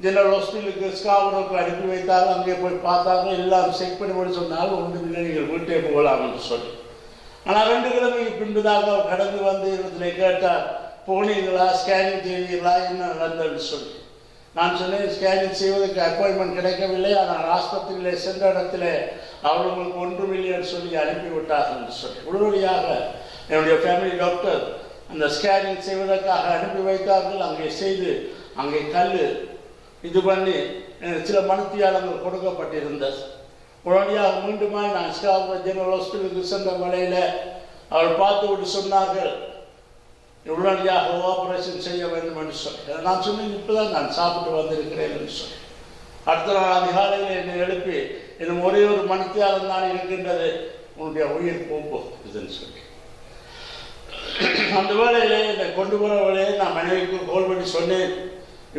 ஜெனரல் ஹாஸ்பிட்டலுக்கு ஸ்காவருக்கு அனுப்பி வைத்தாங்க. அங்கே போய் பார்த்தாங்க, எல்லாம் செக் பண்ணி சொன்னாலும் ஒன்றும் இல்லை, நீங்கள் வீட்டே போகலாம் என்று சொல்லி. ஆனால் 2 கிழமைக்கு பின்புதாக அவர் கடந்து வந்து இதில் கேட்டார், போனீங்களா, ஸ்கேனிங் செய்வீங்களா, என்ன நடந்ததுன்னு சொல்லி. நான் சொன்னேன், ஸ்கேனிங் செய்வதற்கு அப்பாயின்மெண்ட் கிடைக்கவில்லை, ஆனால் ஆஸ்பத்திரியில் சென்ற இடத்துல அவர்களுக்கு ஒன்றுமில்லைன்னு சொல்லி அனுப்பிவிட்டார்கள் என்று சொல்லி. உடனடியாக என்னுடைய ஃபேமிலி டாக்டர் அந்த ஸ்கேனிங் செய்வதற்காக அனுப்பி வைத்தார்கள். அங்கே செய்து அங்கே கல் இது பண்ணி சில மணித்தியாலங்கள் கொடுக்கப்பட்டிருந்தது. உடனடியாக மீண்டுமாய் நான் ஸ்காபுரம் ஜெனரல் ஹாஸ்பிட்டலுக்கு சென்ற வேளையில் அவர் பார்த்து விட்டு சொன்னார்கள், உடனடியாக ஆபரேஷன் செய்ய வேண்டும் என்று சொல்லி. நான் சொன்னேன், இப்போதான் நான் சாப்பிட்டு வந்திருக்கிறேன் என்று சொல்லி. அடுத்த நாள் அதிகாலையில் என்னை எழுப்பி, இன்னும் ஒரே ஒரு மணித்தியாலம் தான் இருக்கின்றது, உன்னுடைய உயிர் போகுதுன்னு சொல்லி. அந்த வேளையிலே என்னை கொண்டு போகிற வேளையை நான் மனைவிக்கு கோல் பண்ணி சொன்னேன்,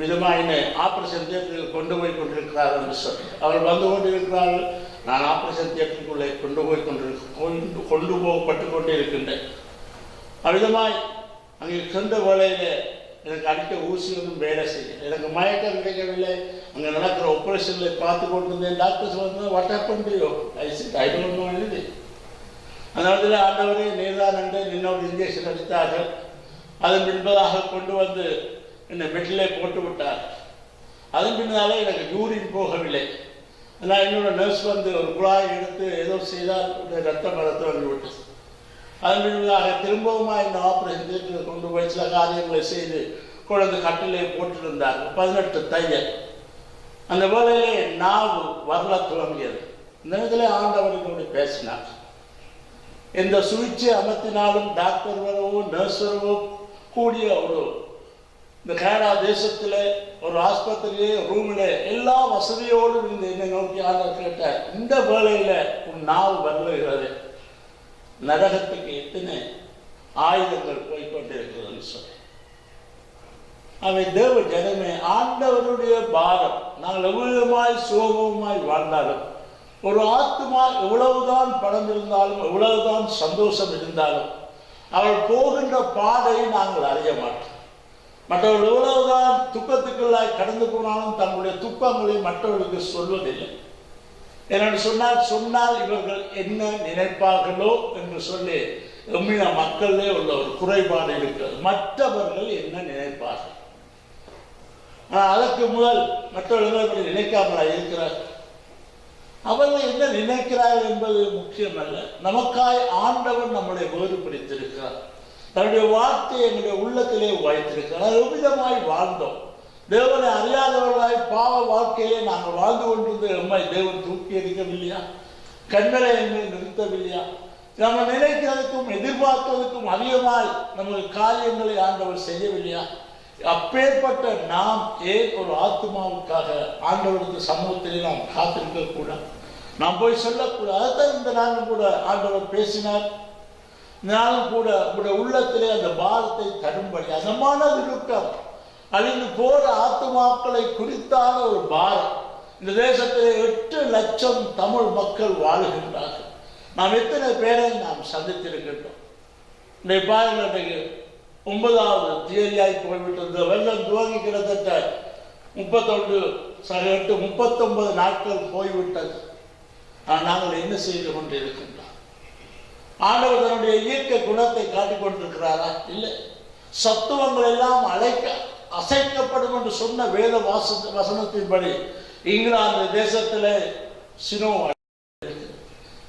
விதமாக என்னை ஆப்ரேஷன் தியேட்டருக்கு கொண்டு போய் கொண்டிருக்கிறார் என்று சொல்லி. அவர் வந்து கொண்டிருக்கிறார்கள், நான் ஆப்ரேஷன் தியேட்டருக்குள்ளே கொண்டு போகப்பட்டு கொண்டே இருக்கின்றேன். அவ்விதமாய் அங்கே சென்ற வேளையில் எனக்கு அடிக்க ஊசி ஒன்றும் வேலை செய்ய, எனக்கு மயக்கம் கிடைக்கவில்லை. அங்கே நடக்கிற ஆப்ரேஷனில் பார்த்து கொண்டிருந்தேன். டாக்டர்ஸ் வந்து what happen to you? I don't know anything. அந்த இடத்துல ஆண்டவரே நீர்தான் என்று இன்னொரு இன்ஜெக்ஷன் அடித்தார்கள். அதன் பின்பதாக கொண்டு வந்து என்னை பெட்டிலே போட்டு விட்டார். அதன் பின்னாலே எனக்கு யூரின் போகவில்லை. நான் இன்னொரு நர்ஸ் வந்து ஒரு குழாயை எடுத்து ஏதோ செய்தால் ரத்தம் வளர்த்து வந்து விட்டது. அதன் பின்பதாக திரும்பவும் இந்த ஆப்ரேஷன் தியேட்டருக்கு கொண்டு போய் சில காரியங்களை செய்து குழந்தை கட்டிலே போட்டிருந்தார்கள். 18 தையல். அந்த வேளையிலே நாவு வரல துவங்கியது. இந்த இடத்துல ஆண்டவர்களோடு பேசினார். எந்த சுவிட்சை அமர்த்தினாலும் டாக்டர் வரவோ நர்ஸ் வரவோ கூடிய ஒரு இந்த கனடா தேசத்தில் ஒரு ஆஸ்பத்திரியே ரூமில் எல்லா வசதியோடும் இந்த என்னை நோக்கி ஆண்டவர் கேட்டார், இந்த வேளையில் உன் நாவு வருகிறது, நரகத்துக்கு எத்தனை ஆயுதங்கள் போய்கொண்டிருக்கிறதுன்னு சொல்லி. அவை தேவ ஜனமே, ஆண்டவருடைய பாரம். நாங்கள் எவ்வளவுமாய் சோகமாய் வாழ்ந்தாலும், ஒரு ஆத்மா எவ்வளவுதான் பணம் இருந்தாலும், எவ்வளவுதான் சந்தோஷம் இருந்தாலும், அவள் போகின்ற பாதையை நாங்கள் அறிய மாட்டோம். மற்றவர்கள் எவ்வளவுதான் துக்கத்துக்குள்ளாய் கடந்து போனாலும் தங்களுடைய துக்கங்களை மற்றவர்களுக்கு சொல்வதில்லை. என்னென்னு சொன்னால் இவர்கள் என்ன நினைப்பார்களோ என்று சொல்லி எம்மின மக்களே உள்ள ஒரு குறைபாடு இருக்கிறது. மற்றவர்கள் என்ன நினைப்பார்கள்? ஆனால் அதற்கு முதல் மற்றவர்கள் அப்படி நினைக்காமலா இருக்கிறார். அவர்கள் என்ன நினைக்கிறார்கள் என்பது முக்கியம் அல்ல. நமக்காய் ஆண்டவர் நம்மளை வேறுபடுத்தியிருக்கிறார். தன்னுடைய வார்த்தையை எங்களுடைய உள்ளத்திலே வைத்திருக்கிறார். எவ்விதமாய் வாழ்ந்தோம்? தேவனை அறியாதவர்களாய் பாவ வாழ்க்கையிலே நாங்கள் வாழ்ந்து கொண்டிருந்த எம்மை தேவன் தூக்கி எறிக்கவில்லையா? கண்களை எம்மை நிறுத்தவில்லையா? நம்ம நினைக்கிறதுக்கும் எதிர்பார்க்கிறதுக்கும் அதிகமாய் நமது காரியங்களை ஆண்டவர் செய்யவில்லையா? அப்பேற்பட்ட நாம் ஏன் ஒரு ஆத்மாவுக்காக ஆண்டவருக்கு சமூகத்திலே நாம் காத்திருக்க கூடாது? நாம் போய் சொல்லக்கூடாது. அதுதான் இந்த நாளும் கூட ஆண்டவர் பேசினார். நானும் கூட உங்களுடைய உள்ளத்திலே அந்த பாரத்தை தரும்படி அதமான விருப்பம், அழிந்து போற ஆத்துமாக்களை குறித்தான ஒரு பாரம். இந்த தேசத்திலே 8 லட்சம் தமிழ் மக்கள் வாழுகின்றார்கள். நாம் எத்தனை பேரை நாம் சந்தித்திருக்கின்றோம்? இன்றைய பாருங்க, 9வது தேதியாய் போய்விட்டது. வெள்ளம் துவங்கி கிட்டத்தட்ட 39 நாட்கள் போய்விட்டது. நாங்கள் என்ன செய்து கொண்டு இருக்கின்றோம்? ஆண்டவர் தன்னுடைய இயற்கை குணத்தை காட்டிக் கொண்டிருக்கிறாரா? இல்லை. சத்துவங்கள் எல்லாம் அசைக்கப்படும் என்று சொன்ன வேத வசனத்தின்படி இங்கிலாந்து தேசத்தில் சினோ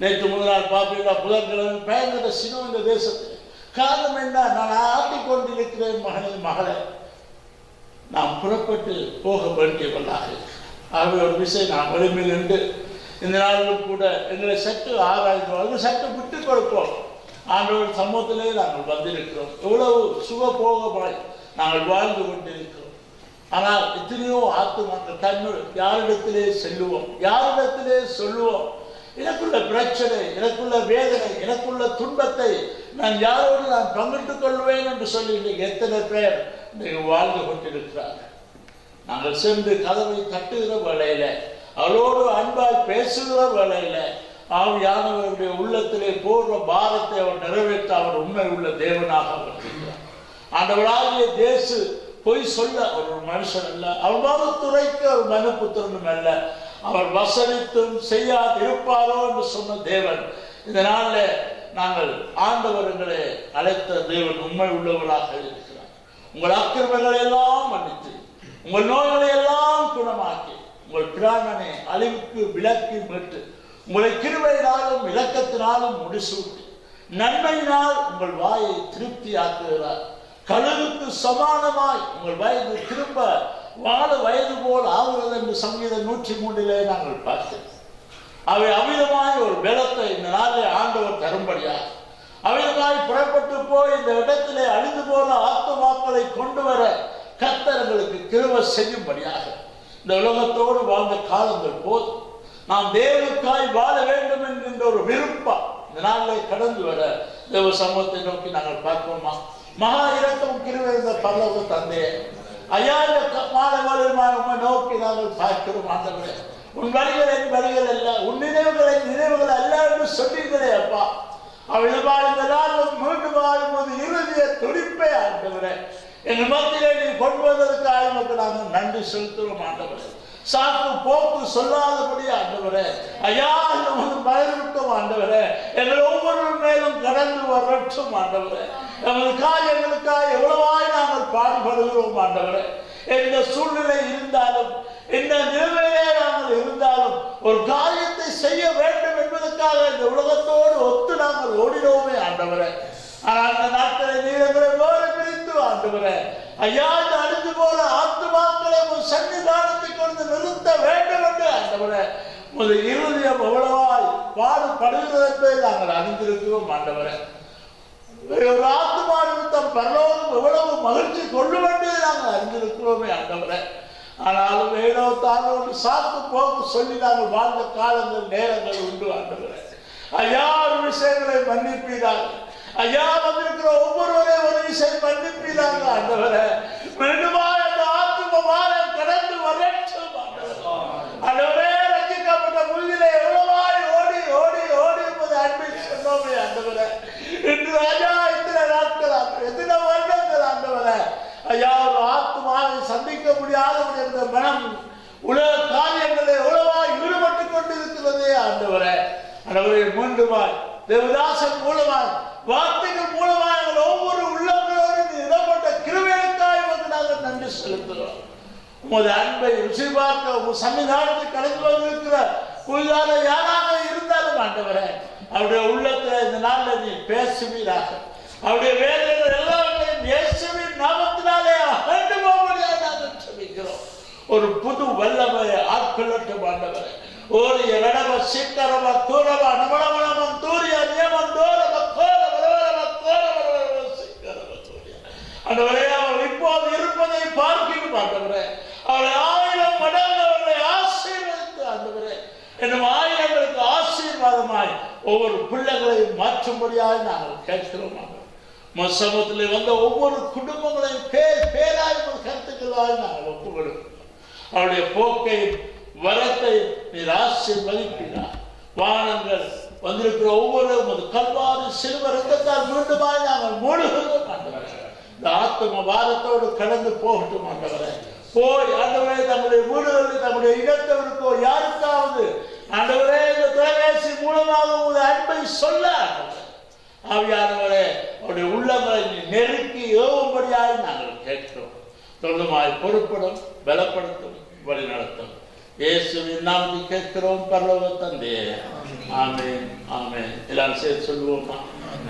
நேற்று முதல் நாள் பாப்பீங்களா? புதன்கிழமை பயங்கர சினோ இந்த தேசத்தில். காரணம் என்ன? நான் ஆட்டிக் கொண்டிருக்கிறேன் மகளை நாம் புறப்பட்டு போக வேண்டியவர்களாக. ஆகவே ஒரு விஷயம் நாம் வலிமையில் நின்று இந்த நாளிலும் கூட எங்களை சற்று ஆராய்ந்து சற்று விட்டு கொடுப்போம். ஆண்டவர் சமூகத்திலே நாங்கள் வந்திருக்கிறோம். எவ்வளவு சுகபோகமாய் நாங்கள் வாழ்ந்து கொண்டிருக்கிறோம். ஆனால் எத்தனையோ ஆத்துமாக்கள் தன்னுள் யாரிடத்திலே செல்லுவோம், யாரிடத்திலே சொல்லுவோம்? எனக்குள்ள பிரச்சனை, எனக்குள்ள வேதனை, எனக்குள்ள துன்பத்தை நான் யாரோடு நான் பங்கிட்டுக் கொள்வேன் என்று சொல்லி இன்னைக்கு எத்தனை பேர் வாழ்ந்து கொண்டிருக்கிறார்கள். நாங்கள் சென்று கதவை தட்டுகிற வேளையில, அவளோடு அன்பாய் பேசுகிற வேளையில, ஆவியானவருடைய உள்ளத்திலே போடுற பாரத்தை அவர் நிறைவேற்ற அவர் உண்மை உள்ள தேவனாக வருகிறார். ஆண்டவராகிய தேசு பொய் சொல்ல ஒரு மனுஷன் அல்ல, அவர் மறுத்துரைக்க ஒரு மனுபுத்திரனும் அல்ல. அவர் வசனித்தும் செய்யாது இருப்பாரோ என்று சொன்ன தேவன். இதனால நாங்கள் ஆண்டவர்களை அழைத்த தேவன் உண்மை உள்ளவராக இருக்கிறார். உங்கள் அக்கிரமங்களை எல்லாம் மன்னித்து, உங்கள் நோய்களை எல்லாம் குணமாக்கி, உங்கள் பிராணனை அழிவுக்கு விலக்கி மீட்டு, உங்களை கிருபையினாலும் இரக்கத்தினாலும் முடிசூட்டி, நன்மையினால் உங்கள் வாயை திருப்தி ஆக்குகிறார். கழுகுக்கு சமானமாய் உங்கள் வயது திரும்ப வாழ வயது போல் ஆகிறது என்று சங்கீதம் 103 நாங்கள் பார்த்தோம். அவை அமிதமாய் ஒரு பலத்தை இந்த நாளில் ஆண்டவர் தரும்படியாக, அமிதமாய் புறப்பட்டு போய் இந்த இடத்திலே அழிந்து போன ஆத்துமாக்களை கொண்டு வர கர்த்தர் எங்களுக்கு கிருபை செய்யும்படியாக, இந்த உலகத்தோடு வாழ்ந்த காலங்கள் போதும், நாம் தேவனுக்காய் வாழ வேண்டும் என்கின்ற ஒரு விருப்பம் இந்த நாளில் கடந்து வர தேவ சமூகத்தை நோக்கி நாங்கள் பார்ப்போமா? மகா இரக்கம் கிருபை இருந்த பரலோக தந்தையே, ஐயா, இந்த மாலை நோக்கி நாங்கள் பார்க்கிறோம். ஆண்டவரே, உன் வழிகள் என் வழிகள் அல்ல, உன் நினைவுகள் என் நினைவுகள் அல்ல என்று சொன்னீங்களே அப்பா. அவ்விதமாக இந்த நாளும் மீண்டும் ஆகும்போது இறுதிய துடிப்பை ஆண்டவரே எங்கள் மத்தியிலே நீ கொண்டு வந்ததற்காக நமக்கு நாங்கள் நன்றி செலுத்துகிறோம். ஆண்டவரே, சாக்கு போக்கு சொல்லாதபடி ஆண்டவரே, ஐயா, நமது மகிழ்வுக்கும் ஆண்டவரே, எங்கள் ஒவ்வொரு மேலும் கடந்து வரட்டும். ஆண்டவரே, நமது காரியங்களுக்காக எவ்வளவாய் நாங்கள் பாடுபடுகிறோம். ஆண்டவரே, எந்த சூழ்நிலை இருந்தாலும், எந்த நிலைமையிலே நாங்கள் இருந்தாலும், ஒரு காரியத்தை செய்ய வேண்டும் என்பதற்காக இந்த உலகத்தோடு ஒத்து நாங்கள் ஓடினோமே ஆண்டவரே. ஆனால் அந்த நாட்களை நீரங்களை வேறு பிரித்து ஆண்டவரே, ஐயா, இந்த அழிந்து போல ஆத்துமாக்களை சன்னிதானத்தை கொண்டு நிறுத்த வேண்டும் என்று ஆண்டவரே முதல் இருதயம் எவ்வளவாய் பாடுபடுகிறது என்பதை நாங்கள் அறிந்திருக்கிறோம். ஆண்டவரே, ஒரு ஆத்துமா நிமித்தம் பரலோகம் எவ்வளவு மகிழ்ச்சி கொள்ள வேண்டியதை நாங்கள் அறிந்திருக்கிறோமே ஆண்டவரே. ஆனாலும் ஏதோ தானோ சாக்கு போக்கு சொல்லி நாங்கள் வாழ்ந்த காலங்கள் நேரங்கள் உண்டு. ஆண்டவரே, ஐயா, ஒரு விஷயங்களை மன்னிப்பீராக. ஐயா, வந்திருக்கிற ஒவ்வொருவரே ஒரு விஷயம் மன்னிப்பீராங்க. ஆண்டவரே, மீண்டுமா அந்த ஆத்துமமானம் கடந்து வரட்டும். ஆண்டவரே, ரட்சிக்கப்பட்ட முள்ளிலே எவ்வளவாய் ஓடி ஓடி ஓடி என்பதை அன்பை சொன்னோமே ஆண்டவரே. இன்று ஐயா, இத்தனை நாட்கள், எத்தனை வருடங்கள் ஆண்டவரே, ஐயா, ஒரு ஆத்துமாவை சந்திக்க முடியாத மனம் உலக காரியங்களை எவ்வளவாய் ஈடுபட்டுக் கொண்டிருக்கிறதே ஆண்டவரே. ஆண்டவரே, மீண்டுமாய் தேவதாசன் மூலமாய் வார்த்தைகள் மூலமாக ஒவ்வொரு உள்ளங்களோடு இடப்பட்ட கிருபைகளுக்காக நாங்கள் நன்றி செலுத்துகிறோம். உமது அன்பை ருசி பார்க்க உங்கள் சன்னிதானத்தை கடந்து வந்திருக்கிற புதிதாக யாராக இருந்தாலும் ஆண்டவரே, அவருடைய உள்ளத்தில் இந்த நாளில் நீ பேசுவீராக. அவருடைய வேலைகள் எல்லாவற்றையும் இயேசுவின் நாமத்தினாலே அகன்று போவதாக நாங்கள் செபிக்கிறோம். ஒரு புது வல்லமையை ஆட்கொள்ளட்டும் ஆண்டவரே. ஓரிய நடவ சிக்கரவ தூரவ நமனமனம் தூரிய நியமம் தோரவ ஆண்டவரே, அவர் இப்போது இருப்பதை பார்க்கிறோம். ஆண்டவரே, அவரை 1000 மடங்கு அவர்களை ஆசீர்வதித்து ஆண்டவரே, என்னும் 1000ங்களுக்கு ஆசீர்வாதமாய் ஒவ்வொரு பிள்ளைகளையும் மாற்றும்படியாக நாங்கள் கேட்கிறோம். சமூகத்தில் வந்த ஒவ்வொரு குடும்பங்களையும் பேராய் கருத்துக்களாய் நாங்கள் ஒப்புக் கொடுக்கிறோம். அவருடைய போக்கை வரத்தை நீர் ஆசீர்வதிக்கிறார். வானங்கள் வந்திருக்கிற ஒவ்வொரு கல்வாரி சிலுவ ரத்தத்தால் மீண்டுமாய் நாங்கள் மூடுகிறோம். ஆண்டவரே, இந்த ஆத்தும வாரத்தோடு கடந்து போகட்டும். ஆண்டவரே, போய் ஆண்டவரே தங்களுடைய வீடுகளில் தங்களுடைய இடத்தவருக்கோ யாருக்காவது ஆண்டவரே இந்த தொலைவே சொல்ல ஆவியானவரே அவருடைய உள்ளங்களை நெருக்கி ஏவும்படியாக நாங்கள் கேட்கிறோம். தொடர்ந்துமாய் பொறுப்படும், பலப்படுத்தும், வழி நடத்தும். இயேசுவின் நாமத்தில் கேட்கிறோம் பரலோக தந்தையே. ஆமென், ஆமென். எல்லாரும் சேர்த்து சொல்லுவோமா?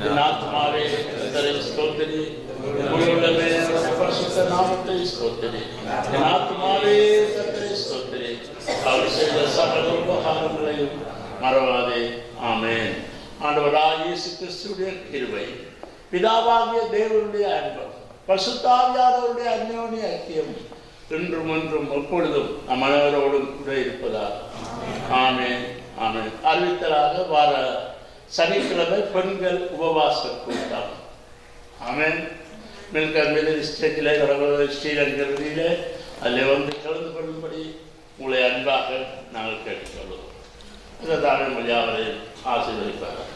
என் ஆத்துமாவே கர்த்தரை ஸ்தோத்திரி, முழு உள்ளமே அவருடைய பரிசுத்த நாமத்தை ஸ்தோத்திரி. என் ஆத்துமாவே கர்த்தரை ஸ்தோத்திரி, அவர் செய்த சகல உபகாரங்களையும் மறவாதே. ஆமென். ஆண்டவராகிய இயேசு கிறிஸ்துவின் கிருபை, பிதாவாகிய தேவனுடைய அன்பு, பரிசுத்த ஆவியானவருடைய அன்யோன்ய ஐக்கியம் இன்றும் ஒன்றும் எப்பொழுதும் நம் அனைவரோடும் கூட இருப்பதாக. ஆமென், ஆமென். அறிவித்தலாக வார சனிக்கிழமை பெண்கள் உபவாச கூட்டம். ஆமென். மில்கர் ஸ்டேட்டில் ஸ்ரீரங்கத்தில் அதில் வந்து கலந்து கொள்ளும்படி உங்களை அன்பாக நாங்கள் கேட்டுக்கொள்வோம். இந்த தாழ்வு மொழியாவரை ஆசீர்வதிப்பார்கள்.